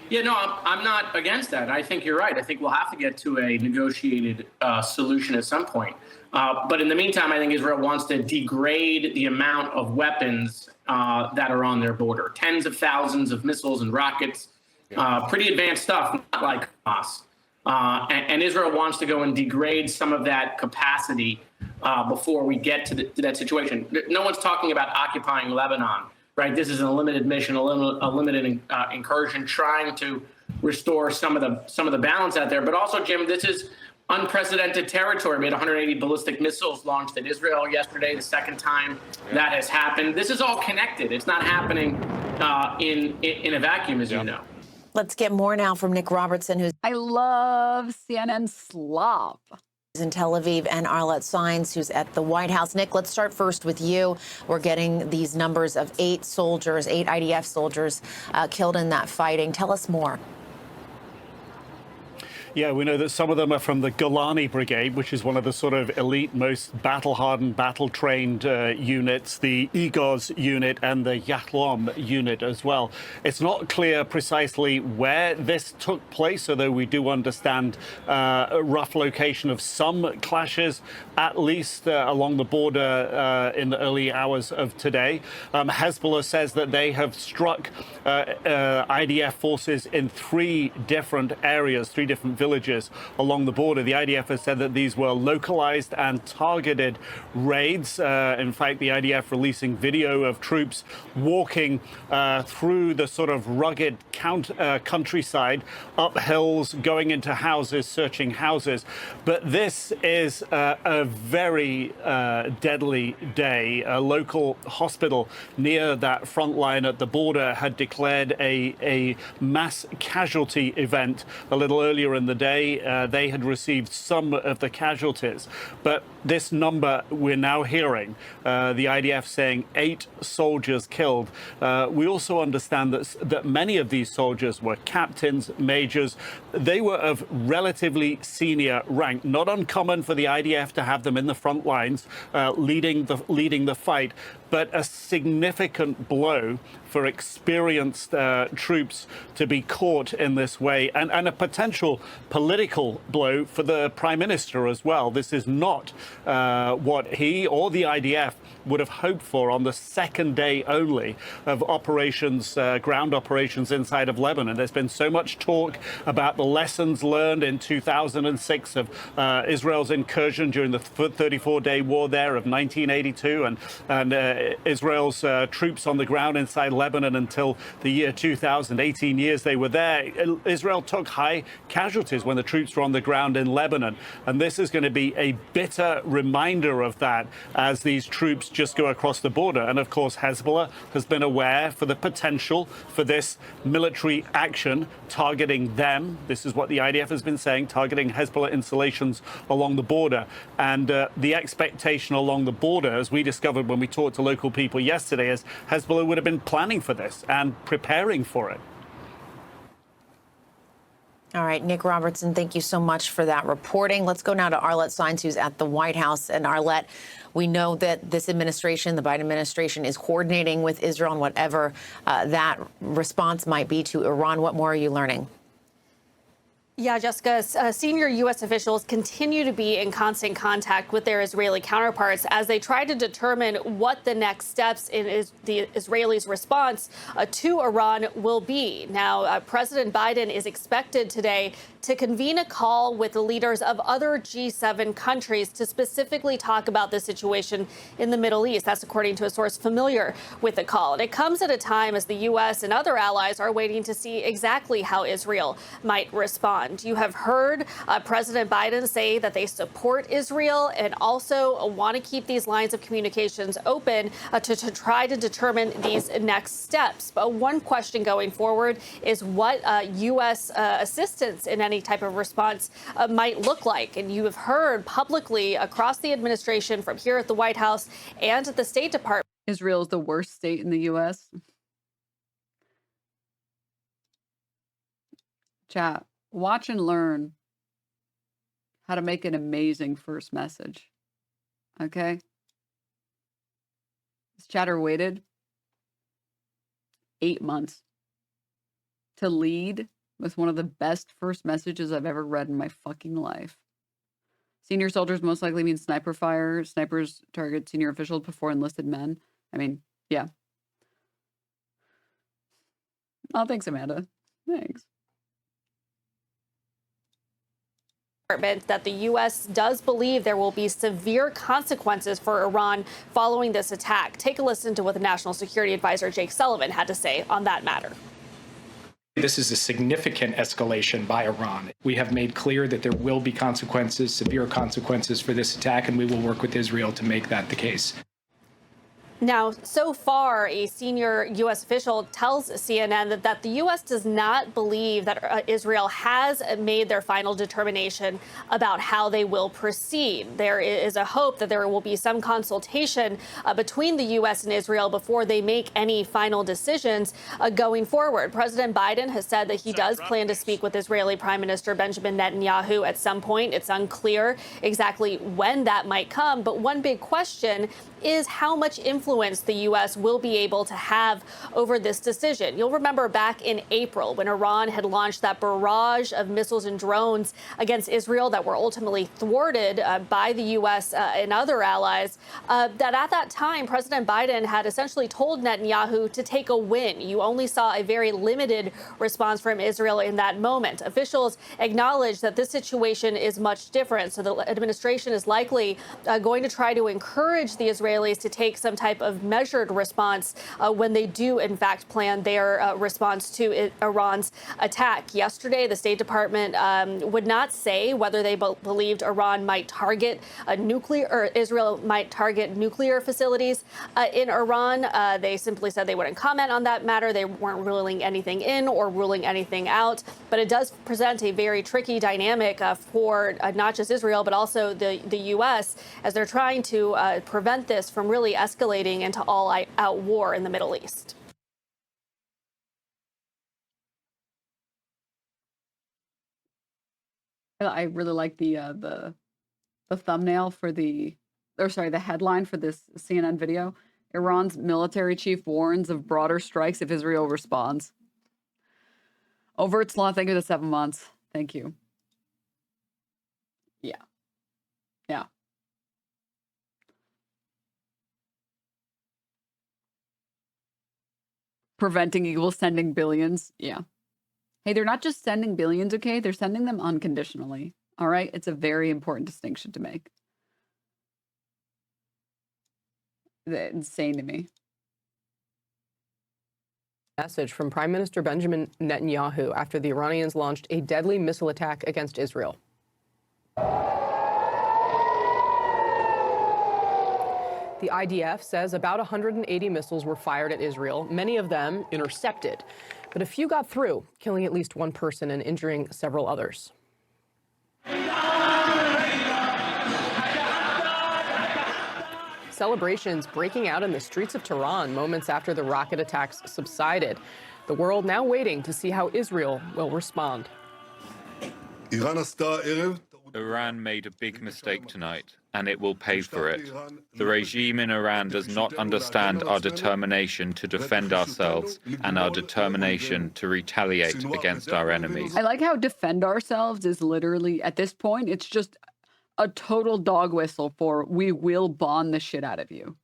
Yeah, no, I'm not against that. I think you're right. I think we'll have to get to a negotiated solution at some point. But in the meantime, I think Israel wants to degrade the amount of weapons that are on their border. Tens of thousands of missiles and rockets, pretty advanced stuff, not like Hamas. And Israel wants to go and degrade some of that capacity before we get to that situation. No one's talking about occupying Lebanon. Right, this is a limited mission, a limited incursion, trying to restore some of the balance out there. But also, Jim, this is unprecedented territory. We had 180 ballistic missiles launched at Israel yesterday, the second time that has happened. This is all connected. It's not happening in a vacuum, as you know. Let's get more now from Nick Robertson, who's I love CNN slop. In Tel Aviv, and Arlette Saenz, who's at the White House. Nick, let's start first with you. We're getting these numbers of 8 IDF soldiers killed in that fighting. Tell us more. Yeah, we know that some of them are from the Golani Brigade, which is one of the sort of elite, most battle-hardened, battle-trained units, the Igos unit and the Yahlom unit as well. It's not clear precisely where this took place, although we do understand a rough location of some clashes, at least along the border in the early hours of today. Hezbollah says that they have struck IDF forces in 3 different areas, 3 different villages along the border. The IDF has said that these were localized and targeted raids. In fact, the IDF releasing video of troops walking through the sort of rugged countryside, up hills, going into houses, searching houses. But this is a very deadly day. A local hospital near that front line at the border had declared a mass casualty event a little earlier in the day. They had received some of the casualties, but this number we're now hearing, the IDF saying 8 soldiers killed. We also understand that many of these soldiers were captains, majors. They were of relatively senior rank. Not uncommon for the IDF to have them in the front lines, leading the fight, but a significant blow for experienced troops to be caught in this way, and a potential political blow for the Prime Minister as well. This is not what he or the IDF would have hoped for on the second day only of operations, ground operations inside of Lebanon. There's been so much talk about the lessons learned in 2006 of Israel's incursion during the 34-day war there of 1982, and Israel's troops on the ground inside Lebanon until the year 2000. 18 years they were there. Israel took high casualties when the troops were on the ground in Lebanon, and this is going to be a bitter reminder of that as these troops just go across the border. And of course, Hezbollah has been aware for the potential for this military action targeting them. This is what the IDF has been saying, targeting Hezbollah installations along the border. And the expectation along the border, as we discovered when we talked to local people yesterday, is Hezbollah would have been planning for this and preparing for it. All right, Nick Robertson, thank you so much for that reporting. Let's go now to Arlette Saenz, who's at the White House. And Arlette, we know that this administration, the Biden administration, is coordinating with Israel on whatever that response might be to Iran. What more are you learning? Yeah, Jessica, senior U.S. officials continue to be in constant contact with their Israeli counterparts as they try to determine what the next steps in the Israelis' response to Iran will be. Now, President Biden is expected today to convene a call with the leaders of other G7 countries to specifically talk about the situation in the Middle East. That's according to a source familiar with the call. And it comes at a time as the U.S. and other allies are waiting to see exactly how Israel might respond. You have heard President Biden say that they support Israel and also want to keep these lines of communications open to try to determine these next steps. But one question going forward is what U.S. assistance in any type of response might look like. And you have heard publicly across the administration from here at the White House and at the State Department. Israel is the worst state in the U.S. Chat. Watch and learn how to make an amazing first message. Okay. This chatter waited 8 months to lead with one of the best first messages I've ever read in my fucking life. Senior soldiers most likely mean sniper fire. Snipers target senior officials before enlisted men. I mean, yeah. Oh, thanks, Amanda. Thanks. That the U.S. does believe there will be severe consequences for Iran following this attack. Take a listen to what the National Security Advisor Jake Sullivan had to say on that matter. This is a significant escalation by Iran. We have made clear that there will be consequences, severe consequences for this attack, and we will work with Israel to make that the case. Now, so far, a senior U.S. official tells CNN that the U.S. does not believe that Israel has made their final determination about how they will proceed. There is a hope that there will be some consultation between the U.S. and Israel before they make any final decisions going forward. President Biden has said that he does plan to speak with Israeli Prime Minister Benjamin Netanyahu at some point. It's unclear exactly when that might come. But one big question is how much influence the U.S. will be able to have over this decision. You'll remember back in April when Iran had launched that barrage of missiles and drones against Israel that were ultimately thwarted by the U.S. And other allies, that at that time, President Biden had essentially told Netanyahu to take a win. You only saw a very limited response from Israel in that moment. Officials acknowledge that this situation is much different. So the administration is likely going to try to encourage the Israelis to take some type of measured response when they do, in fact, plan their response to Iran's attack. Yesterday, the State Department would not say whether they believed Iran might target Israel might target nuclear facilities in Iran. They simply said they wouldn't comment on that matter. They weren't ruling anything in or ruling anything out. But it does present a very tricky dynamic for not just Israel, but also the U.S. as they're trying to prevent this from really escalating into all-out war in the Middle East. I really like the thumbnail for the headline for this CNN video. Iran's military chief warns of broader strikes if Israel responds. Overt law, thank you for the 7 months. Thank you. Yeah. Yeah. Preventing equals sending billions. Yeah. Hey, they're not just sending billions, okay? They're sending them unconditionally. All right? It's a very important distinction to make. It's insane to me. Message from Prime Minister Benjamin Netanyahu after the Iranians launched a deadly missile attack against Israel. The IDF says about 180 missiles were fired at Israel, many of them intercepted. But a few got through, killing at least one person and injuring several others. Celebrations breaking out in the streets of Tehran moments after the rocket attacks subsided. The world now waiting to see how Israel will respond. Iran made a big mistake tonight, and it will pay for it. The regime in Iran does not understand our determination to defend ourselves and our determination to retaliate against our enemies. I like how defend ourselves is literally, at this point, it's just a total dog whistle for we will bomb the shit out of you.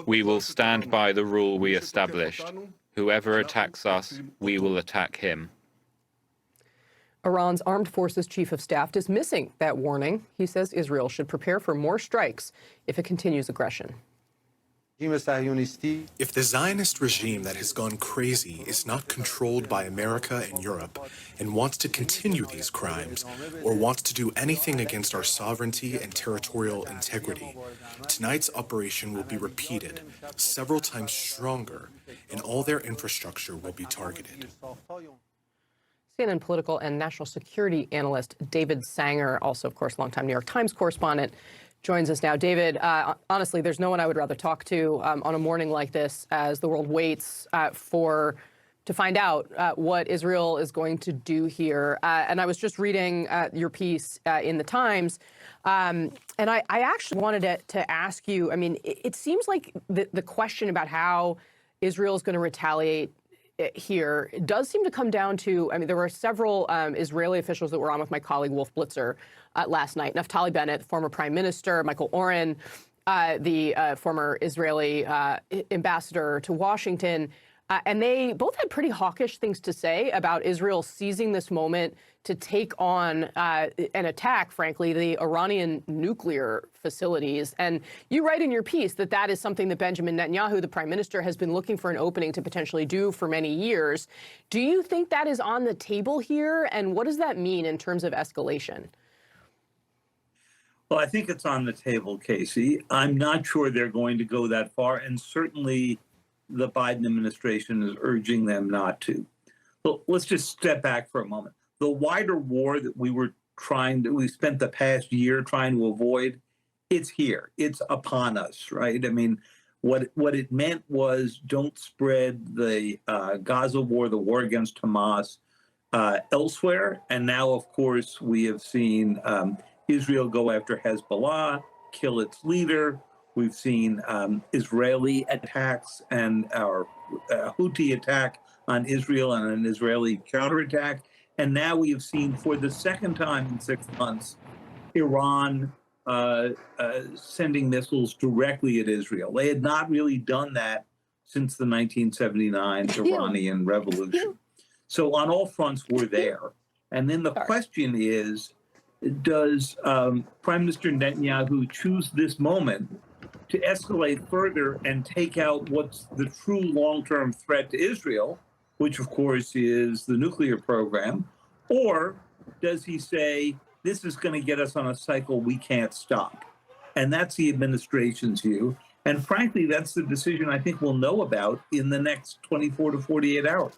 We will stand by the rule we established. Whoever attacks us, we will attack him. Iran's armed forces chief of staff dismissing that warning. He says Israel should prepare for more strikes if it continues aggression. If the Zionist regime that has gone crazy is not controlled by America and Europe and wants to continue these crimes or wants to do anything against our sovereignty and territorial integrity, tonight's operation will be repeated several times stronger and all their infrastructure will be targeted. CNN political and national security analyst David Sanger, also, of course, longtime New York Times correspondent, joins us now. David, honestly, there's no one I would rather talk to on a morning like this as the world waits to find out what Israel is going to do here. And I was just reading your piece in the Times, and I actually wanted to ask you, I mean, it seems like the question about how Israel is going to retaliate here does seem to come down to, I mean, there were several Israeli officials that were on with my colleague Wolf Blitzer last night. Naftali Bennett, the former prime minister, Michael Oren, the former Israeli ambassador to Washington. And they both had pretty hawkish things to say about Israel seizing this moment to take on and attack, frankly, the Iranian nuclear facilities. And you write in your piece that that is something that Benjamin Netanyahu, the prime minister, has been looking for an opening to potentially do for many years. Do you think that is on the table here? And what does that mean in terms of escalation? Well, I think it's on the table, Casey. I'm not sure they're going to go that far. And certainly the Biden administration is urging them not to. But let's just step back for a moment. The wider war that we spent the past year trying to avoid, it's here. It's upon us, right? I mean, what it meant was don't spread the Gaza war, the war against Hamas, elsewhere. And now, of course, we have seen Israel go after Hezbollah, kill its leader. We've seen Israeli attacks and our Houthi attack on Israel and an Israeli counterattack. And now we have seen for the second time in 6 months, Iran sending missiles directly at Israel. They had not really done that since the 1979 Iranian Revolution. So on all fronts, we're there. And then the question is, does Prime Minister Netanyahu choose this moment to escalate further and take out what's the true long-term threat to Israel, which of course is the nuclear program, or does he say, this is going to get us on a cycle we can't stop? And that's the administration's view. And frankly, that's the decision I think we'll know about in the next 24 to 48 hours.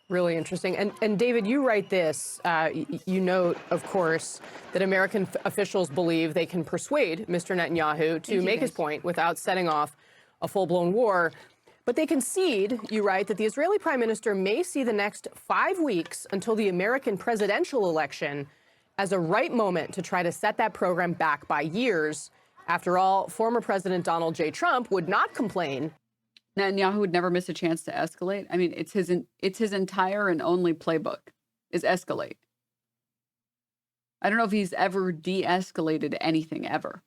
Really interesting. And David, you write this, you note, of course, that American officials believe they can persuade Mr. Netanyahu to make his point without setting off a full-blown war. But they concede, you write, that the Israeli prime minister may see the next 5 weeks until the American presidential election as a right moment to try to set that program back by years. After all, former President Donald J. Trump would not complain. Netanyahu would never miss a chance to escalate. I mean, it's his entire and only playbook is escalate. I don't know if he's ever de-escalated anything ever.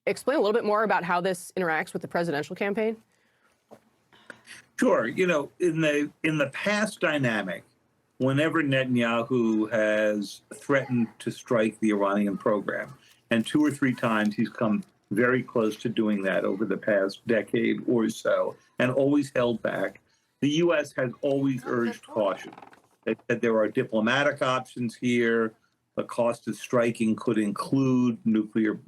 Explain a little bit more about how this interacts with the presidential campaign. Sure. You know, in the past dynamic, whenever Netanyahu has threatened to strike the Iranian program, and 2 or 3 times he's come very close to doing that over the past decade or so, and always held back, the U.S. has always urged caution. That there are diplomatic options here. The cost of striking could include nuclear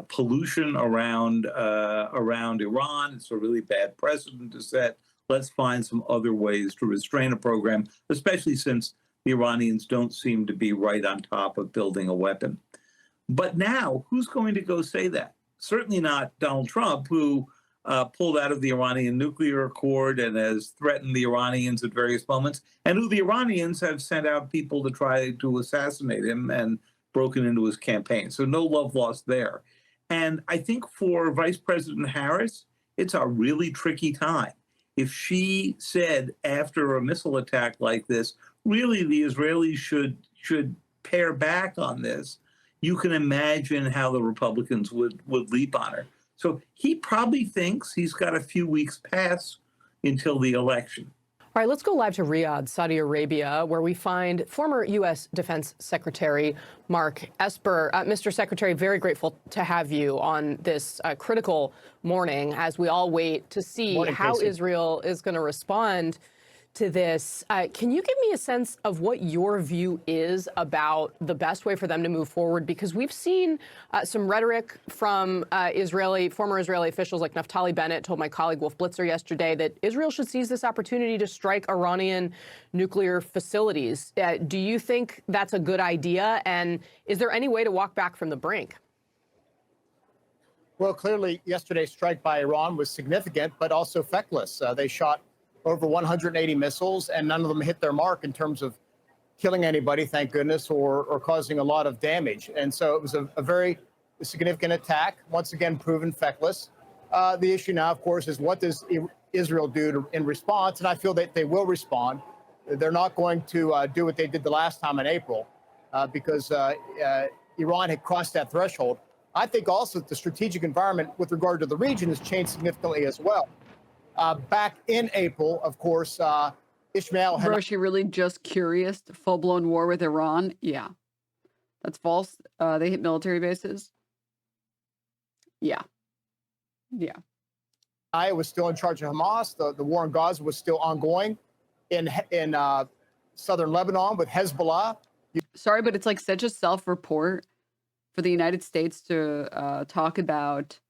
pollution around Iran. It's a really bad precedent to set. Let's find some other ways to restrain a program, especially since the Iranians don't seem to be right on top of building a weapon. But now, who's going to go say that? Certainly not Donald Trump, who pulled out of the Iranian nuclear accord and has threatened the Iranians at various moments, and who the Iranians have sent out people to try to assassinate him and broken into his campaign. So no love lost there. And I think for Vice President Harris, it's a really tricky time. If she said after a missile attack like this, really the Israelis should pare back on this, you can imagine how the Republicans would leap on her. So he probably thinks he's got a few weeks pass until the election. All right, let's go live to Riyadh, Saudi Arabia, where we find former U.S. Defense Secretary Mark Esper. Mr. Secretary, very grateful to have you on this critical morning as we all wait to see how Israel is going to respond to this. Can you give me a sense of what your view is about the best way for them to move forward? Because we've seen some rhetoric from former Israeli officials like Naftali Bennett told my colleague Wolf Blitzer yesterday that Israel should seize this opportunity to strike Iranian nuclear facilities. Do you think that's a good idea? And is there any way to walk back from the brink? Well, clearly, yesterday's strike by Iran was significant, but also feckless. They shot over 180 missiles, and none of them hit their mark in terms of killing anybody, thank goodness, or causing a lot of damage. And so it was a very significant attack, once again proven feckless. The issue now, of course, is what does Israel do in response? And I feel that they will respond. They're not going to do what they did the last time in April because Iran had crossed that threshold. I think also that the strategic environment with regard to the region has changed significantly as well. Back in April, of course, Ishmael had... Bro, is she really just curious? Full-blown war with Iran? Yeah. That's false. They hit military bases. Yeah. Yeah. I was still in charge of Hamas. The war in Gaza was still ongoing in southern Lebanon with Hezbollah. Sorry, but it's like such a self-report for the United States to talk about,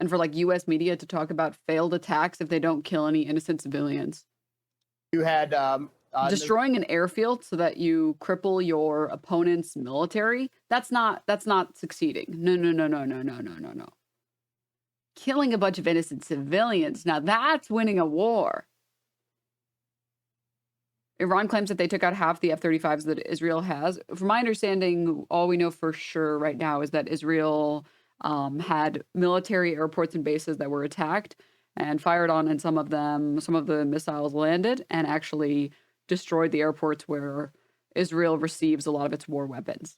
and for like U.S. media to talk about failed attacks if they don't kill any innocent civilians. You had destroying an airfield so that you cripple your opponent's military. That's not succeeding. No. Killing a bunch of innocent civilians. Now that's winning a war. Iran claims that they took out half the F-35s that Israel has. From my understanding, all we know for sure right now is that Israel had military airports and bases that were attacked and fired on, and some of the missiles landed and actually destroyed the airports where Israel receives a lot of its war weapons.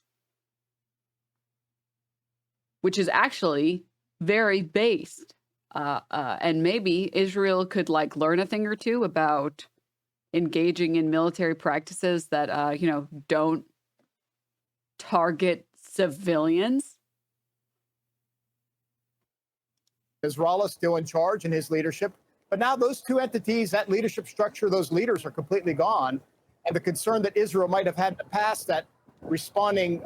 Which is actually very based. And maybe Israel could like learn a thing or two about engaging in military practices that, don't target civilians. Nasrallah still in charge in his leadership. But now those two entities, that leadership structure, those leaders are completely gone. And the concern that Israel might have had in the past that responding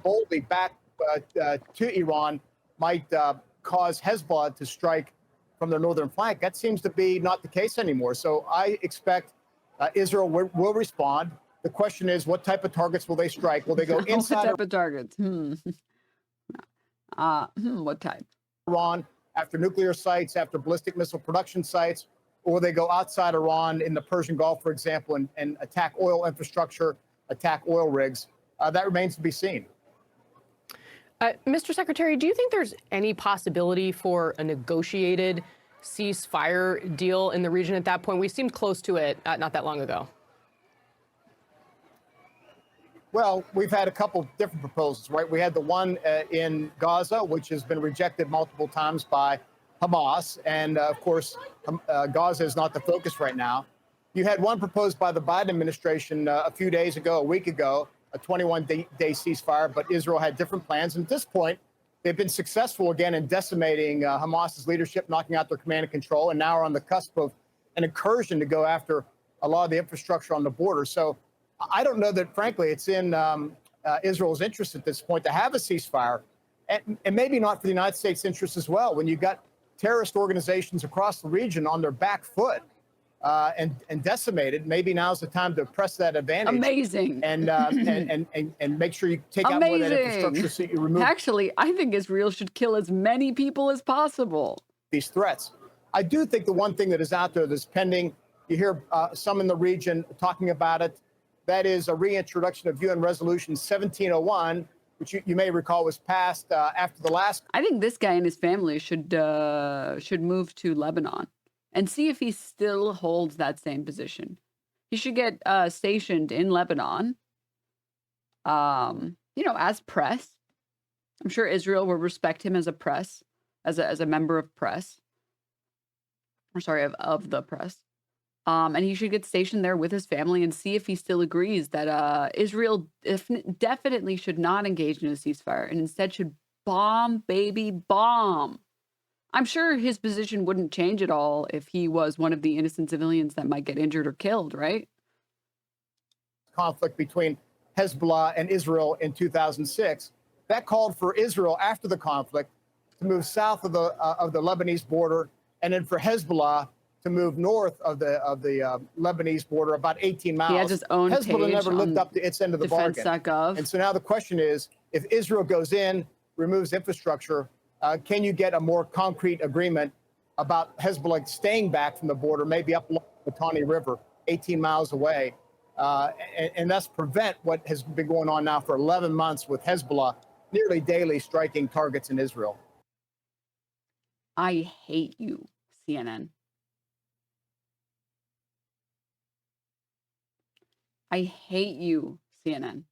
boldly back to Iran might cause Hezbollah to strike from their northern flank, that seems to be not the case anymore. So I expect Israel will respond. The question is, what type of targets will they strike? Will they go inside? What type of targets? What type? Iran, after nuclear sites, after ballistic missile production sites, or will they go outside Iran in the Persian Gulf, for example, and attack oil infrastructure, attack oil rigs? That remains to be seen. Mr. Secretary, do you think there's any possibility for a negotiated ceasefire deal in the region at that point? We seemed close to it not that long ago. Well, we've had a couple different proposals, right? We had the one in Gaza, which has been rejected multiple times by Hamas. And of course, Gaza is not the focus right now. You had one proposed by the Biden administration a few days ago, a week ago, a 21-day ceasefire, but Israel had different plans. And at this point, they've been successful again in decimating Hamas's leadership, knocking out their command and control, and now are on the cusp of an incursion to go after a lot of the infrastructure on the border. So I don't know that, frankly, it's in Israel's interest at this point to have a ceasefire, and maybe not for the United States' interest as well. When you've got terrorist organizations across the region on their back foot and decimated, maybe now's the time to press that advantage. Amazing. And make sure you take out more of that infrastructure so you remove. Actually, I think Israel should kill as many people as possible. These threats. I do think the one thing that is out there that's pending, you hear some in the region talking about it, that is a reintroduction of UN Resolution 1701, which you may recall was passed after the last. I think this guy and his family should move to Lebanon and see if he still holds that same position. He should get stationed in Lebanon, as press. I'm sure Israel will respect him as a press, as a member of press. Or sorry, of the press. And he should get stationed there with his family and see if he still agrees that Israel definitely should not engage in a ceasefire and instead should bomb. I'm sure his position wouldn't change at all if he was one of the innocent civilians that might get injured or killed, right? Conflict between Hezbollah and Israel in 2006. That called for Israel after the conflict to move south of the Lebanese border, and then for Hezbollah to move north of the Lebanese border about 18 miles. He has his own Hezbollah page never lived up to its end of the bargain. Defense.gov. And so now the question is, if Israel goes in, removes infrastructure, Can you get a more concrete agreement about Hezbollah staying back from the border, maybe up along the Tani River, 18 miles away, and thus prevent what has been going on now for 11 months with Hezbollah nearly daily striking targets in Israel? I hate you, CNN. I hate you, CNN.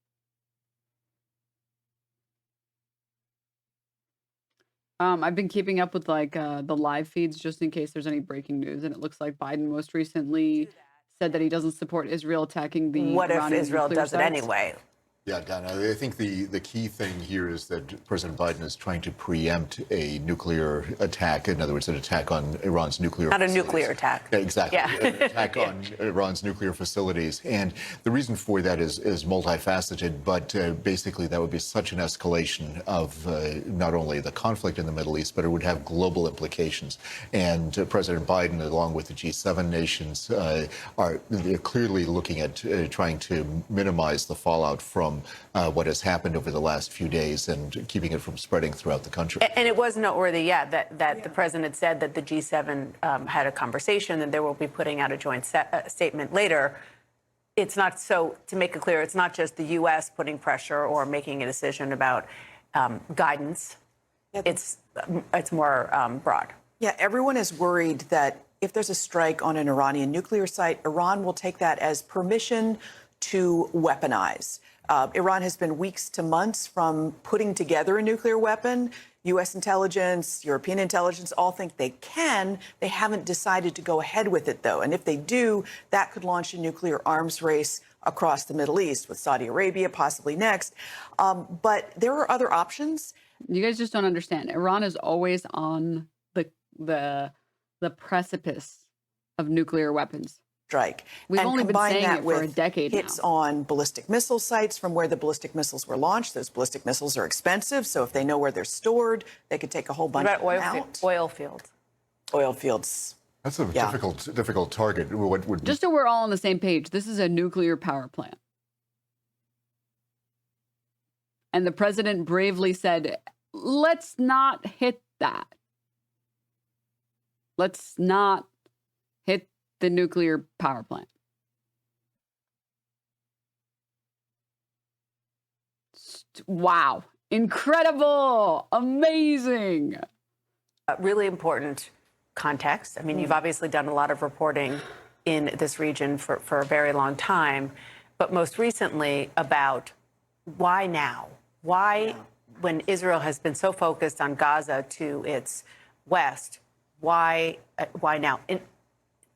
I've been keeping up with like the live feeds just in case there's any breaking news, and it looks like Biden most recently said that he doesn't support Israel attacking the What if Iranian Israel nuclear does it sites. anyway? Yeah, Dana, I think the key thing here is that President Biden is trying to preempt a nuclear attack. In other words, an attack on Iran's nuclear Not facilities. a nuclear attack. Yeah, exactly. Yeah. An attack on Iran's nuclear facilities. And the reason for that is multifaceted, but basically that would be such an escalation of not only the conflict in the Middle East, but it would have global implications. And President Biden, along with the G7 nations, they're clearly looking at trying to minimize the fallout from what has happened over the last few days and keeping it from spreading throughout the country. And it was noteworthy, that the president said that the G7 had a conversation and they will be putting out a joint statement later. It's not so, to make it clear, it's not just the U.S. putting pressure or making a decision about guidance. It's more broad. Yeah, everyone is worried that if there's a strike on an Iranian nuclear site, Iran will take that as permission to weaponize. Iran has been weeks to months from putting together a nuclear weapon. U.S. intelligence, European intelligence all think they can. They haven't decided to go ahead with it, though. And if they do, that could launch a nuclear arms race across the Middle East, with Saudi Arabia possibly next. But there are other options. You guys just don't understand. Iran is always on the precipice of nuclear weapons. Strike. We've and only been combine saying that it with for a decade hits now. on ballistic missile sites from where the ballistic missiles were launched. Those ballistic missiles are expensive, so if they know where they're stored, they could take a whole bunch of them out. Oil fields. Oil fields. That's a difficult target. What would Just so we're all on the same page, this is a nuclear power plant. And the president bravely said, let's not hit that. Let's not hit the nuclear power plant. Wow. Incredible. Amazing. Really important context. I mean, you've obviously done a lot of reporting in this region for a very long time, but most recently about why now? Why, when Israel has been so focused on Gaza to its west, why now?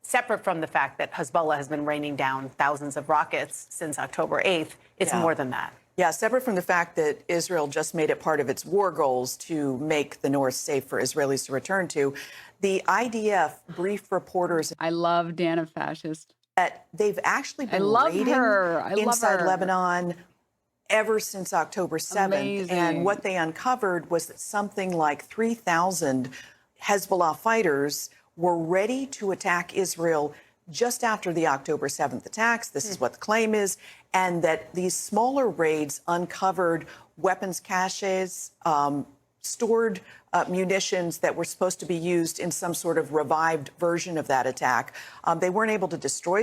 Separate from the fact that Hezbollah has been raining down thousands of rockets since October 8th, it's more than that. Yeah, separate from the fact that Israel just made it part of its war goals to make the north safe for Israelis to return to, the IDF briefed reporters. I love Dana Fascist. That they've actually been raiding inside Lebanon ever since October 7th. Amazing. And what they uncovered was that something like 3,000 Hezbollah fighters were ready to attack Israel just after the October 7th attacks. This is what the claim is. And that these smaller raids uncovered weapons caches, stored munitions that were supposed to be used in some sort of revived version of that attack. They weren't able to destroy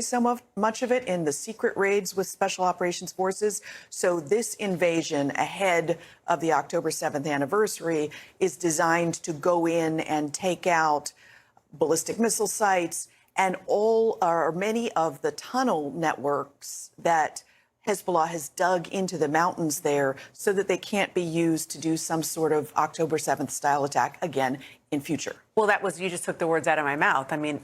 much of it in the secret raids with Special Operations Forces. So this invasion ahead of the October 7th anniversary is designed to go in and take out ballistic missile sites and many of the tunnel networks that Hezbollah has dug into the mountains there so that they can't be used to do some sort of October 7th style attack again in future. Well, you just took the words out of my mouth. I mean,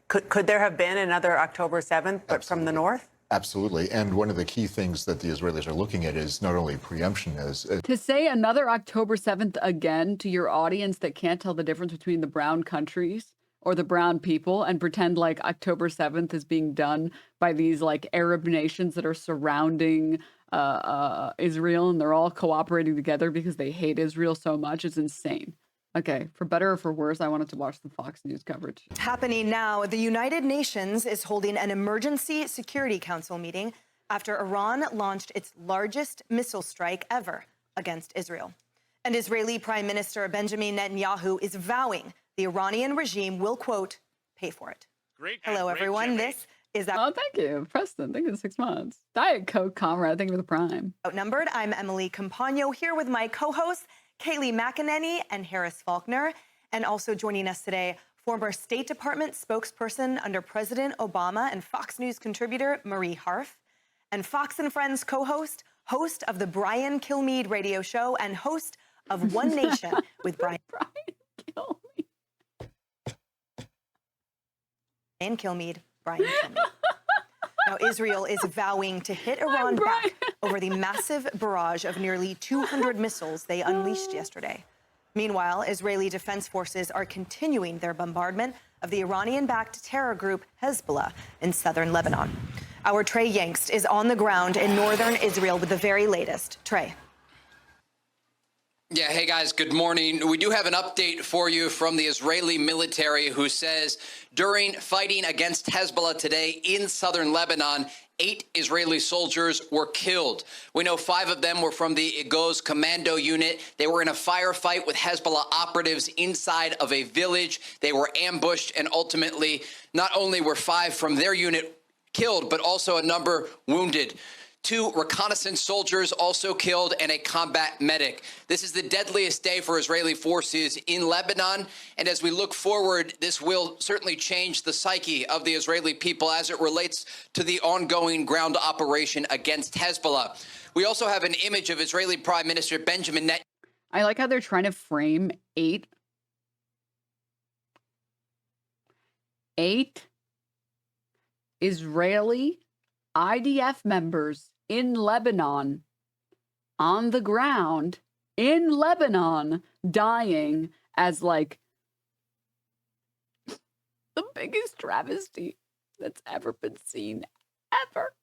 could there have been another October 7th, but from the north? Absolutely. And one of the key things that the Israelis are looking at is not only preemption as To say another October 7th again to your audience that can't tell the difference between the brown countries or the brown people and pretend like October 7th is being done by these like Arab nations that are surrounding Israel, and they're all cooperating together because they hate Israel so much. It's insane. Okay, for better or for worse, I wanted to watch the Fox News coverage. Happening now, the United Nations is holding an emergency Security Council meeting after Iran launched its largest missile strike ever against Israel. And Israeli Prime Minister Benjamin Netanyahu is vowing the Iranian regime will, quote, pay for it. Hello, everyone. This is Oh, thank you, Preston. Thank you for 6 months. Diet Coke, comrade. Thank you for the prime. Outnumbered. I'm Emily Campagno here with my co-hosts, Kayleigh McEnany and Harris Faulkner. And also joining us today, former State Department spokesperson under President Obama and Fox News contributor Marie Harf, and Fox and Friends co-host, host of the Brian Kilmeade radio show, and host of One Nation with Brian Kilmeade. Brian Kilmeade. Now, Israel is vowing to hit Iran back over the massive barrage of nearly 200 missiles they unleashed yesterday. Meanwhile, Israeli defense forces are continuing their bombardment of the Iranian-backed terror group Hezbollah in southern Lebanon. Our Trey Yangst is on the ground in northern Israel with the very latest. Trey. Yeah, hey guys, good morning. We do have an update for you from the Israeli military who says during fighting against Hezbollah today in southern Lebanon, 8 Israeli soldiers were killed. We know 5 of them were from the Igos commando unit. They were in a firefight with Hezbollah operatives inside of a village. They were ambushed, and ultimately, not only were 5 from their unit killed, but also a number wounded. 2 reconnaissance soldiers also killed and a combat medic. This is the deadliest day for Israeli forces in Lebanon. And as we look forward, this will certainly change the psyche of the Israeli people as it relates to the ongoing ground operation against Hezbollah. We also have an image of Israeli Prime Minister Benjamin Netanyahu. I like how they're trying to frame 8 Israeli IDF members in Lebanon, on the ground, in Lebanon, dying as, like, the biggest travesty that's ever been seen, ever.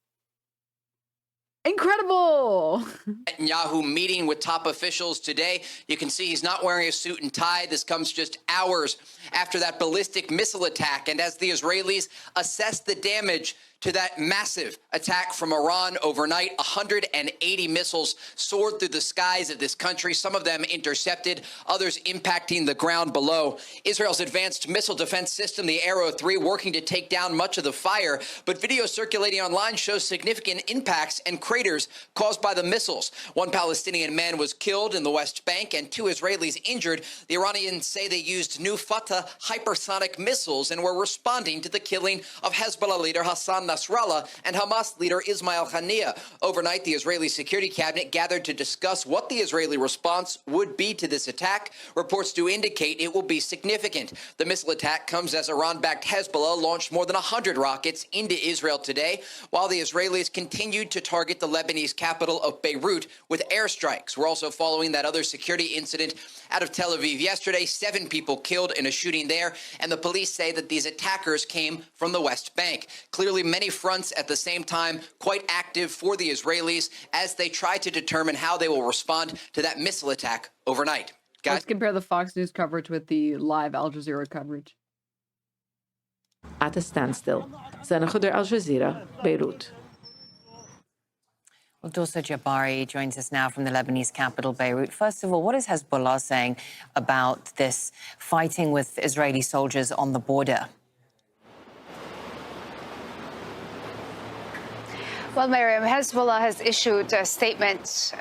Incredible! Netanyahu meeting with top officials today. You can see he's not wearing a suit and tie. This comes just hours after that ballistic missile attack. And as the Israelis assess the damage to that massive attack from Iran overnight, 180 missiles soared through the skies of this country, some of them intercepted, others impacting the ground below. Israel's advanced missile defense system, the Arrow 3, working to take down much of the fire, but video circulating online shows significant impacts and craters caused by the missiles. 1 Palestinian man was killed in the West Bank and 2 Israelis injured. The Iranians say they used new Fatah hypersonic missiles and were responding to the killing of Hezbollah leader Hassan Nasrallah and Hamas leader Ismail Haniyeh. Overnight, the Israeli Security Cabinet gathered to discuss what the Israeli response would be to this attack. Reports do indicate it will be significant. The missile attack comes as Iran-backed Hezbollah launched more than 100 rockets into Israel today, while the Israelis continued to target the Lebanese capital of Beirut with airstrikes. We're also following that other security incident out of Tel Aviv yesterday. 7 people killed in a shooting there, and the police say that these attackers came from the West Bank. Clearly, many fronts at the same time, quite active for the Israelis as they try to determine how they will respond to that missile attack overnight. Guys? Let's compare the Fox News coverage with the live Al Jazeera coverage. At a standstill. Senator Al Jazeera, Beirut. Well, Dosa Jabari joins us now from the Lebanese capital, Beirut. First of all, what is Hezbollah saying about this fighting with Israeli soldiers on the border? Well, Miriam, Hezbollah has issued a statement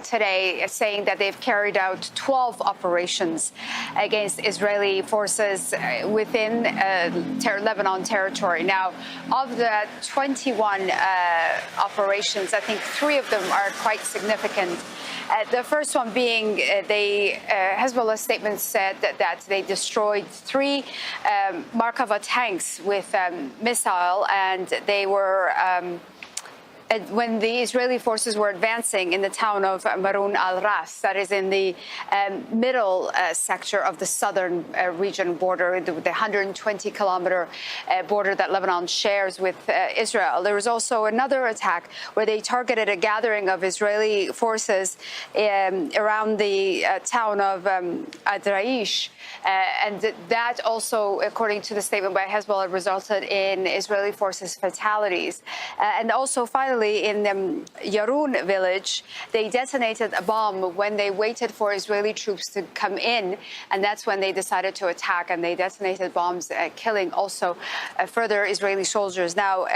today saying that they've carried out 12 operations against Israeli forces within Lebanon territory. Now, of the 21 operations, I think 3 of them are quite significant. The first one being Hezbollah's statement said that they destroyed 3 Markava tanks with missile, and they were when the Israeli forces were advancing in the town of Maroun al-Ras, that is in the middle sector of the southern region border, the 120-kilometer border that Lebanon shares with Israel. There was also another attack where they targeted a gathering of Israeli forces around the town of Adraish. And that also, according to the statement by Hezbollah, resulted in Israeli forces fatalities. And also, finally, particularly in Yarun village, they detonated a bomb when they waited for Israeli troops to come in, and that's when they decided to attack, and they detonated bombs, killing also further Israeli soldiers. Now,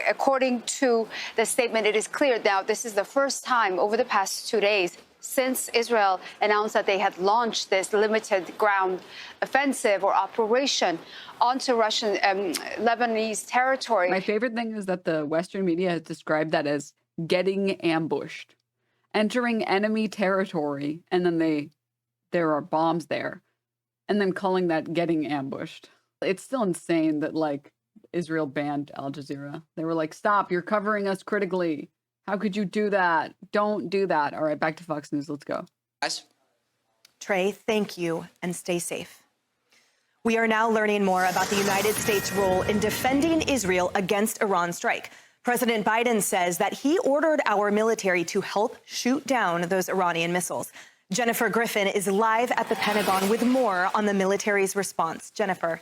according to the statement, it is clear now this is the first time over the past 2 days since Israel announced that they had launched this limited ground offensive or operation onto Russian Lebanese territory. My favorite thing is that the Western media has described that as getting ambushed, entering enemy territory, and then there are bombs there, and then calling that getting ambushed. It's still insane that like Israel banned Al Jazeera. They were like, stop, you're covering us critically. How could you do that? Don't do that. All right, back to Fox News. Let's go. Trey, thank you, and stay safe. We are now learning more about the United States' role in defending Israel against Iran's strike. President Biden says that he ordered our military to help shoot down those Iranian missiles. Jennifer Griffin is live at the Pentagon with more on the military's response. Jennifer.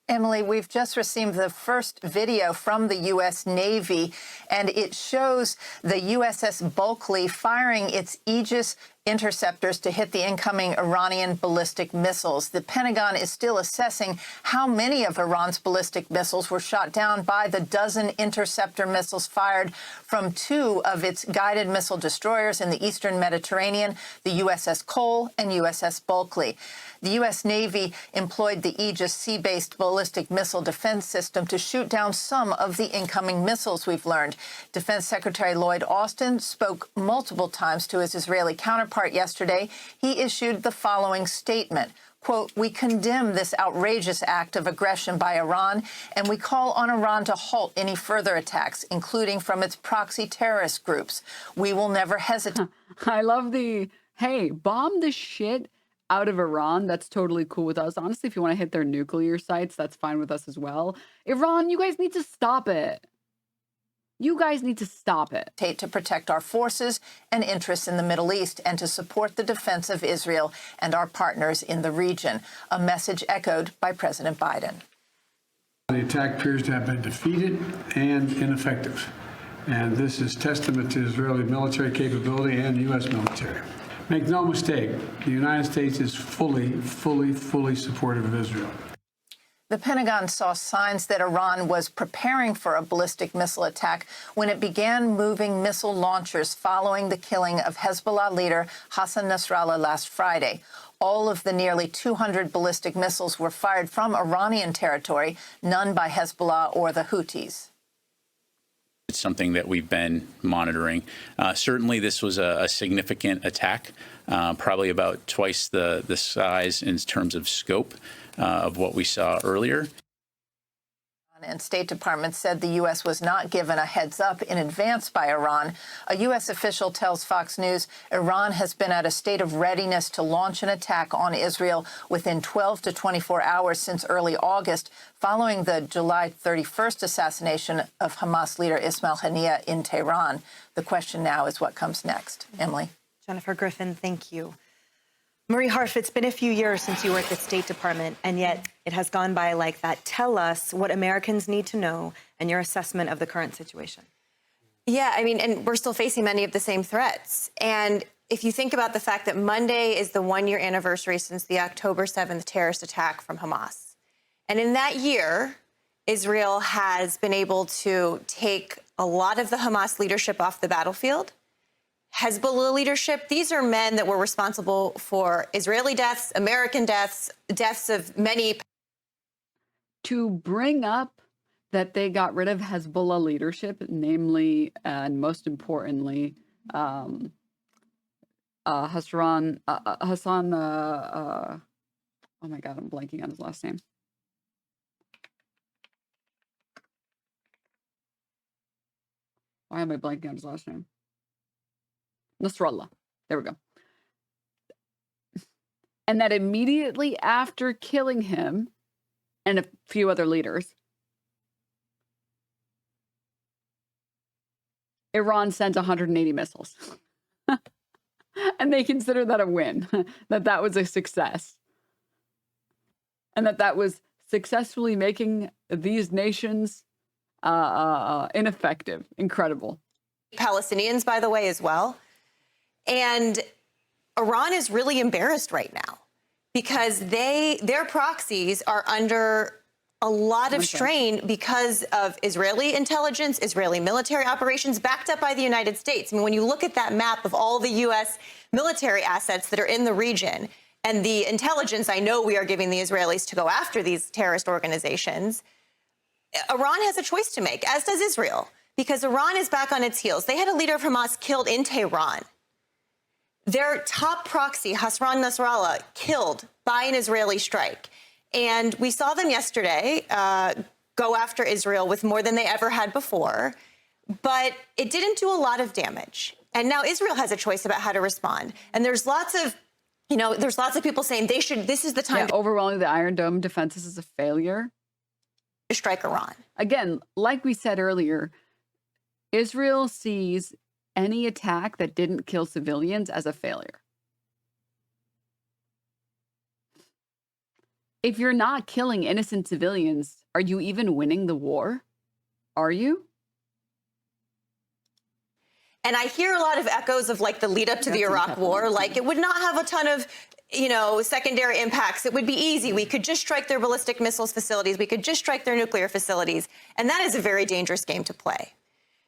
Emily, we've just received the first video from the U.S. Navy, and it shows the USS Bulkley firing its Aegis interceptors to hit the incoming Iranian ballistic missiles. The Pentagon is still assessing how many of Iran's ballistic missiles were shot down by the dozen interceptor missiles fired from 2 of its guided missile destroyers in the eastern Mediterranean, the USS Cole and USS Bulkley. The U.S. Navy employed the Aegis sea-based ballistic missile defense system to shoot down some of the incoming missiles, we've learned. Defense Secretary Lloyd Austin spoke multiple times to his Israeli counterpart yesterday. He issued the following statement. Quote, we condemn this outrageous act of aggression by Iran, and we call on Iran to halt any further attacks, including from its proxy terrorist groups. We will never hesitate. I love the, hey, bomb the shit out of Iran. That's totally cool with us. Honestly, if you want to hit their nuclear sites, that's fine with us as well. Iran, you guys need to stop it. You guys need to stop it. To protect our forces and interests in the Middle East and to support the defense of Israel and our partners in the region, a message echoed by President Biden. The attack appears to have been defeated and ineffective, and this is testament to Israeli military capability and U.S. military. Make no mistake, the United States is fully supportive of Israel. The Pentagon saw signs that Iran was preparing for a ballistic missile attack when it began moving missile launchers following the killing of Hezbollah leader Hassan Nasrallah last Friday. All of the nearly 200 ballistic missiles were fired from Iranian territory, none by Hezbollah or the Houthis. It's something that we've been monitoring. Certainly, this was a significant attack, probably about twice the size in terms of scope of what we saw earlier. And State Department said the U.S. was not given a heads up in advance by Iran. A U.S. official tells Fox News Iran has been at a state of readiness to launch an attack on Israel within 12 to 24 hours since early August, following the July 31st assassination of Hamas leader Ismail Haniyeh in Tehran. The question now is what comes next. Emily. Jennifer Griffin, thank you. Marie Harf, it's been a few years since you were at the State Department, and yet it has gone by like that. Tell us what Americans need to know and your assessment of the current situation. Yeah, I mean, and we're still facing many of the same threats. And if you think about the fact that Monday is the 1-year anniversary since the October 7th terrorist attack from Hamas. And in that year, Israel has been able to take a lot of the Hamas leadership off the battlefield. Hezbollah leadership, these are men that were responsible for Israeli deaths, American deaths, deaths of many. To bring up that they got rid of Hezbollah leadership, namely and most importantly, Hassan, oh my God, I'm blanking on his last name. Why am I blanking on his last name? Nasrallah. There we go. And that immediately after killing him and a few other leaders, Iran sends 180 missiles. And they consider that a win, that was a success. And that was successfully making these nations ineffective. Incredible. Palestinians, by the way, as well. And Iran is really embarrassed right now because their proxies are under a lot of strain because of Israeli intelligence, Israeli military operations backed up by the United States. I mean, when you look at that map of all the U.S. military assets that are in the region and the intelligence I know we are giving the Israelis to go after these terrorist organizations, Iran has a choice to make, as does Israel, because Iran is back on its heels. They had a leader of Hamas killed in Tehran. Their top proxy, Hassan Nasrallah, killed by an Israeli strike. And we saw them yesterday go after Israel with more than they ever had before. But it didn't do a lot of damage. And now Israel has a choice about how to respond. And there's lots of, there's lots of people saying this is the time. Yeah, overwhelming the Iron Dome defenses is a failure. To strike Iran. Again, like we said earlier, Israel sees any attack that didn't kill civilians as a failure. If you're not killing innocent civilians, are you even winning the war? Are you? And I hear a lot of echoes of like the lead up to the Iraq war. Like it would not have a ton of, secondary impacts. It would be easy. We could just strike their ballistic missiles facilities. We could just strike their nuclear facilities. And that is a very dangerous game to play.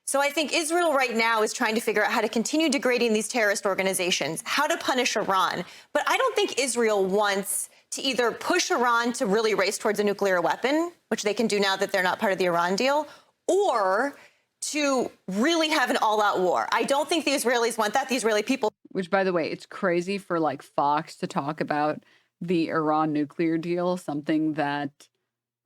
So I think Israel right now is trying to figure out how to continue degrading these terrorist organizations, how to punish Iran. But I don't think Israel wants to either push Iran to really race towards a nuclear weapon, which they can do now that they're not part of the Iran deal, or to really have an all-out war. I don't think the Israelis want that. The Israeli people. Which, by the way, it's crazy for like Fox to talk about the Iran nuclear deal, something that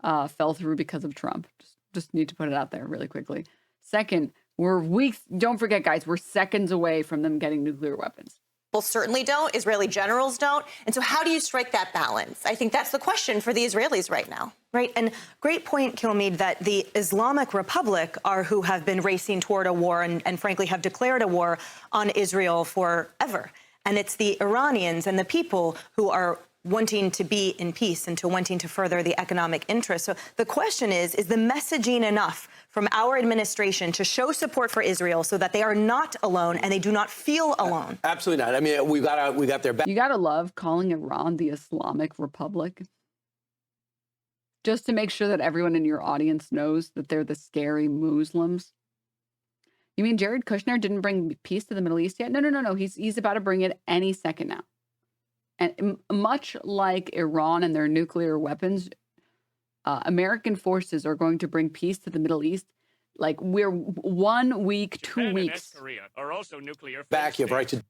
fell through because of Trump. Just need to put it out there really quickly. Second, we're weeks. Don't forget, guys, we're seconds away from them getting nuclear weapons. People certainly don't. Israeli generals don't. And so how do you strike that balance? I think that's the question for the Israelis right now. Right. And great point, Kilmeade, that the Islamic Republic are who have been racing toward a war and frankly have declared a war on Israel forever. And it's the Iranians and the people who are wanting to be in peace and to wanting to further the economic interests. So the question is the messaging enough from our administration to show support for Israel so that they are not alone and they do not feel alone? Absolutely not. I mean, we got their back. You gotta love calling Iran the Islamic Republic. Just to make sure that everyone in your audience knows that they're the scary Muslims. You mean Jared Kushner didn't bring peace to the Middle East yet? No. He's about to bring it any second now. And much like Iran and their nuclear weapons, American forces are going to bring peace to the Middle East. Like we're 1 week, Japan 2 weeks. And Korea are also nuclear. Back, you have right to.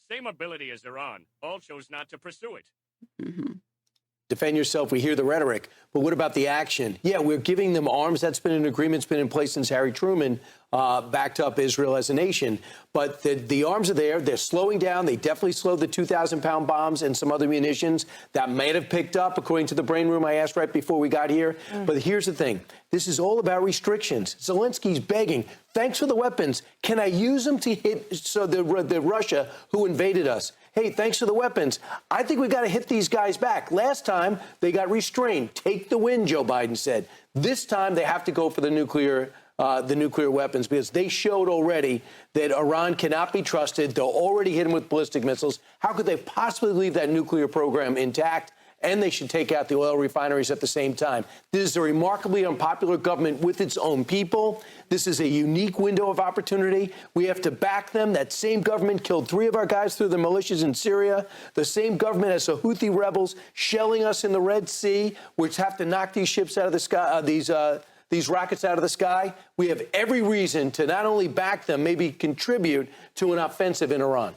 Same ability as Iran. All chose not to pursue it. Mm-hmm. Defend yourself. We hear the rhetoric, but what about the action? Yeah, we're giving them arms. That's been an agreement. It's been in place since Harry Truman backed up Israel as a nation. But the arms are there. They're slowing down. They definitely slowed the 2,000-pound bombs and some other munitions that might have picked up, according to the brain room I asked right before we got here. But here's the thing. This is all about restrictions. Zelensky's begging, thanks for the weapons. Can I use them to hit the Russia who invaded us? Hey, thanks for the weapons. I think we got to hit these guys back. Last time, they got restrained. Take the win, Joe Biden said. This time, they have to go for the nuclear weapons because they showed already that Iran cannot be trusted. They'll already hit them with ballistic missiles. How could they possibly leave that nuclear program intact? And they should take out the oil refineries at the same time. This is a remarkably unpopular government with its own people. This is a unique window of opportunity. We have to back them. That same government killed 3 of our guys through the militias in Syria. The same government has the Houthi rebels shelling us in the Red Sea, which have to knock these ships out of the sky, these rockets out of the sky. We have every reason to not only back them, maybe contribute to an offensive in Iran.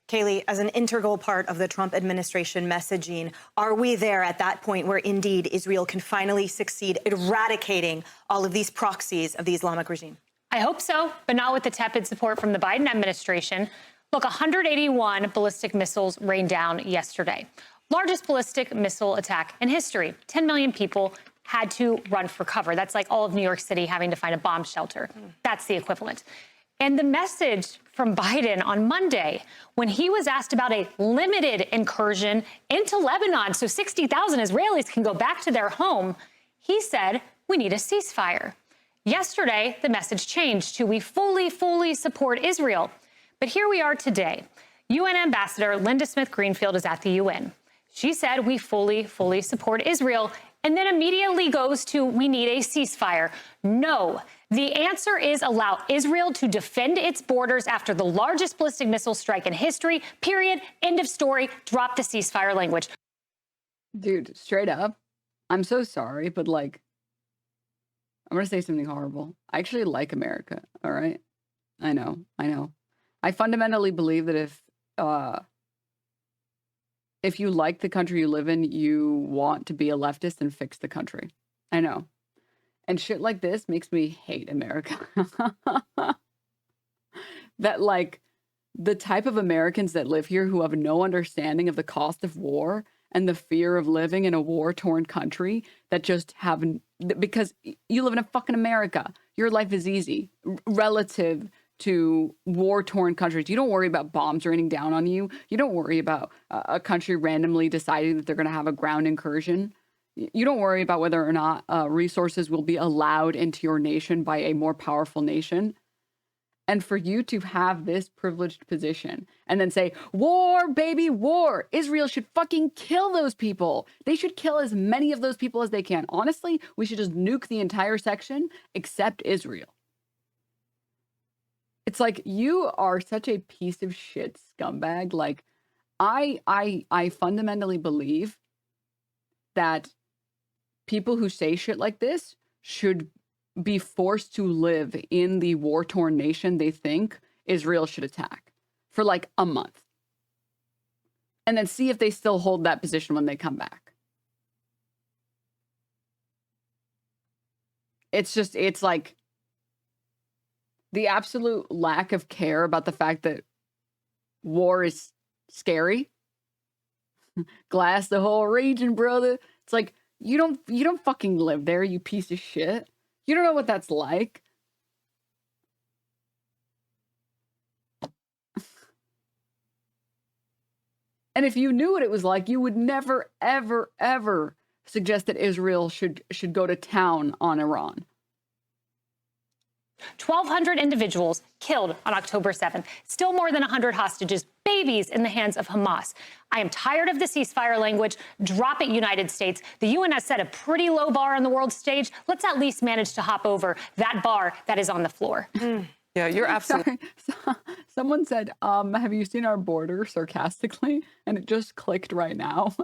Kayleigh, as an integral part of the Trump administration messaging, are we there at that point where indeed Israel can finally succeed eradicating all of these proxies of the Islamic regime? I hope so, but not with the tepid support from the Biden administration. Look, 181 ballistic missiles rained down yesterday. Largest ballistic missile attack in history. 10 million people had to run for cover. That's like all of New York City having to find a bomb shelter. That's the equivalent. And the message from Biden on Monday, when he was asked about a limited incursion into Lebanon so 60,000 Israelis can go back to their home, he said, we need a ceasefire. Yesterday, the message changed to we fully support Israel. But here we are today. UN Ambassador Linda Smith-Greenfield is at the UN. She said we fully support Israel, and then immediately goes to we need a ceasefire. No, the answer is allow Israel to defend its borders after the largest ballistic missile strike in history, period, end of story, drop the ceasefire language. Dude, straight up, I'm so sorry, but like, I'm going to say something horrible. I actually like America, all right? I know. I fundamentally believe that if you like the country you live in, you want to be a leftist and fix the country. I know. And shit like this makes me hate America. That like the type of Americans that live here who have no understanding of the cost of war and the fear of living in a war-torn country that just haven't, because you live in a fucking America. Your life is easy relative to war-torn countries. You don't worry about bombs raining down on you. You don't worry about a country randomly deciding that they're going to have a ground incursion. You don't worry about whether or not resources will be allowed into your nation by a more powerful nation. And for you to have this privileged position and then say, war, baby, war. Israel should fucking kill those people. They should kill as many of those people as they can. Honestly, we should just nuke the entire section except Israel. It's like, you are such a piece of shit scumbag. Like, I fundamentally believe that people who say shit like this should be forced to live in the war-torn nation they think Israel should attack for like a month. And then see if they still hold that position when they come back. It's like the absolute lack of care about the fact that war is scary. Glass the whole region, brother. It's like, you don't fucking live there, you piece of shit. You don't know what that's like. And if you knew what it was like, you would never, ever, ever suggest that Israel should go to town on Iran. 1,200 individuals killed on October 7th. Still more than 100 hostages, babies in the hands of Hamas. I am tired of the ceasefire language. Drop it, United States. The UN has set a pretty low bar on the world stage. Let's at least manage to hop over that bar that is on the floor. Yeah, you're absolutely... Someone said, have you seen our border, sarcastically? And it just clicked right now.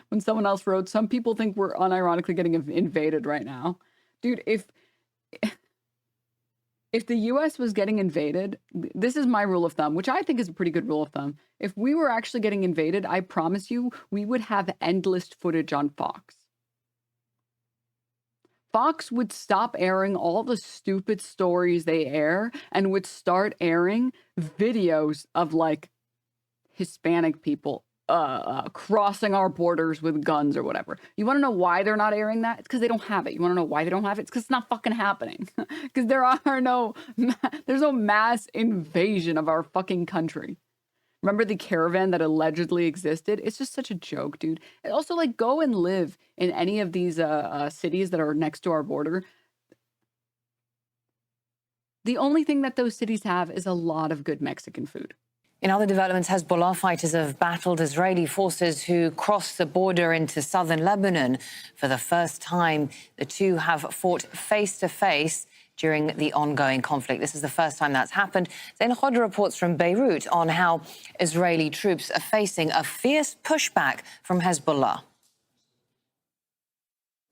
When someone else wrote, some people think we're unironically getting invaded right now. Dude, if the U.S. was getting invaded, this is my rule of thumb, which I think is a pretty good rule of thumb. If we were actually getting invaded, I promise you, we would have endless footage on Fox. Fox would stop airing all the stupid stories they air and would start airing videos of like Hispanic people crossing our borders with guns or whatever. You want to know why they're not airing that? It's because they don't have it. You want to know why they don't have it? It's because it's not fucking happening. Because there's no mass invasion of our fucking country. Remember the caravan that allegedly existed? It's just such a joke, dude. And also, like, go and live in any of these cities that are next to our border. The only thing that those cities have is a lot of good Mexican food. In other developments, Hezbollah fighters have battled Israeli forces who crossed the border into southern Lebanon. For the first time, the two have fought face-to-face during the ongoing conflict. This is the first time that's happened. Zain Khodr reports from Beirut on how Israeli troops are facing a fierce pushback from Hezbollah.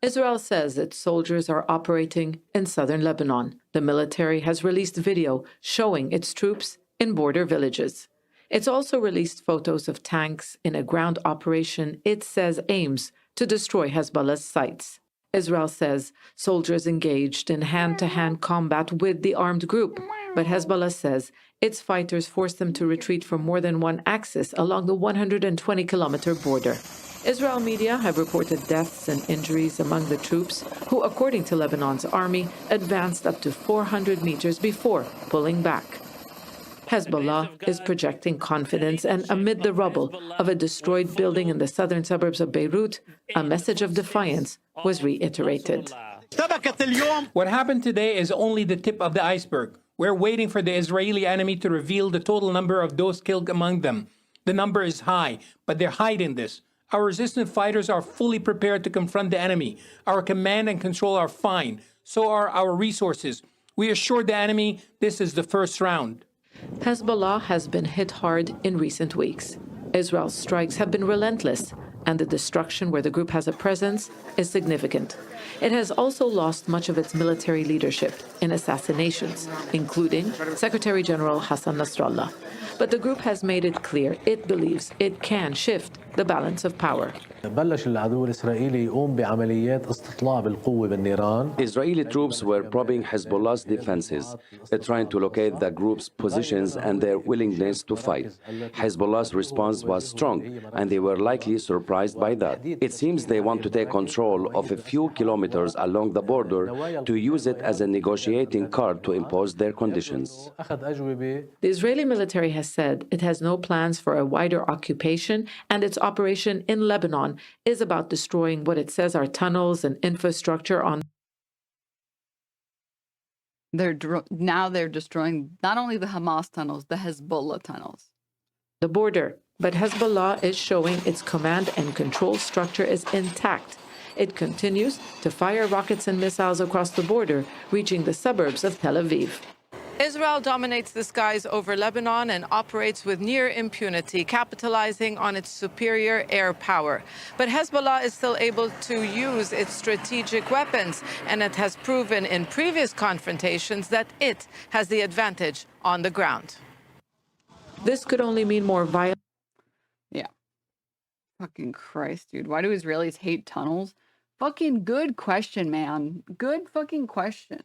Israel says its soldiers are operating in southern Lebanon. The military has released video showing its troops in border villages. It's also released photos of tanks in a ground operation it says aims to destroy Hezbollah's sites. Israel says soldiers engaged in hand-to-hand combat with the armed group, but Hezbollah says its fighters forced them to retreat from more than one axis along the 120-kilometer border. Israel media have reported deaths and injuries among the troops, who, according to Lebanon's army, advanced up to 400 meters before pulling back. Hezbollah is projecting confidence, and amid the rubble of a destroyed building in the southern suburbs of Beirut, a message of defiance was reiterated. What happened today is only the tip of the iceberg. We're waiting for the Israeli enemy to reveal the total number of those killed among them. The number is high, but they're hiding this. Our resistant fighters are fully prepared to confront the enemy. Our command and control are fine. So are our resources. We assured the enemy this is the first round. Hezbollah has been hit hard in recent weeks. Israel's strikes have been relentless, and the destruction where the group has a presence is significant. It has also lost much of its military leadership in assassinations, including Secretary General Hassan Nasrallah. But the group has made it clear it believes it can shift the balance of power. بلش العدو الإسرائيلي يقوم بعمليات استطلاع بالقوة بالنيران. Israeli troops were probing Hezbollah's defenses, trying to locate the group's positions and their willingness to fight. Hezbollah's response was strong, and they were likely surprised by that. It seems they want to take control of a few kilometers along the border to use it as a negotiating card to impose their conditions. The Israeli military has said it has no plans for a wider occupation, and its operation in Lebanon is about destroying what it says are tunnels and infrastructure on. Now they're destroying not only the Hamas tunnels, the Hezbollah tunnels. The border. But Hezbollah is showing its command and control structure is intact. It continues to fire rockets and missiles across the border, reaching the suburbs of Tel Aviv. Israel dominates the skies over Lebanon and operates with near impunity, capitalizing on its superior air power. But Hezbollah is still able to use its strategic weapons, and it has proven in previous confrontations that it has the advantage on the ground. This could only mean more violence. Yeah. Fucking Christ, dude. Why do Israelis hate tunnels? Fucking good question, man. Good fucking question.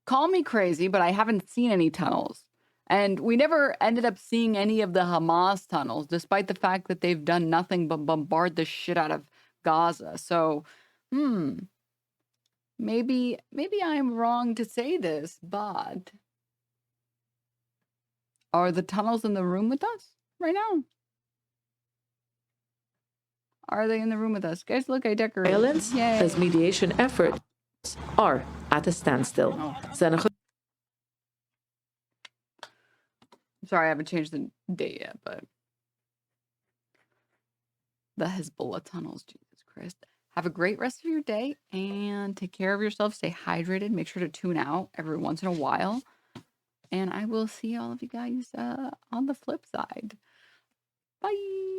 Call me crazy, but I haven't seen any tunnels. And we never ended up seeing any of the Hamas tunnels, despite the fact that they've done nothing but bombard the shit out of Gaza. So, maybe I'm wrong to say this, but are the tunnels in the room with us right now? Are they in the room with us? Guys, look, I decorated. Violence as mediation efforts are at a standstill. I'm sorry, I haven't changed the date yet, but the Hezbollah tunnels, Jesus Christ. Have a great rest of your day and take care of yourself. Stay hydrated. Make sure to tune out every once in a while. And I will see all of you guys on the flip side. Bye.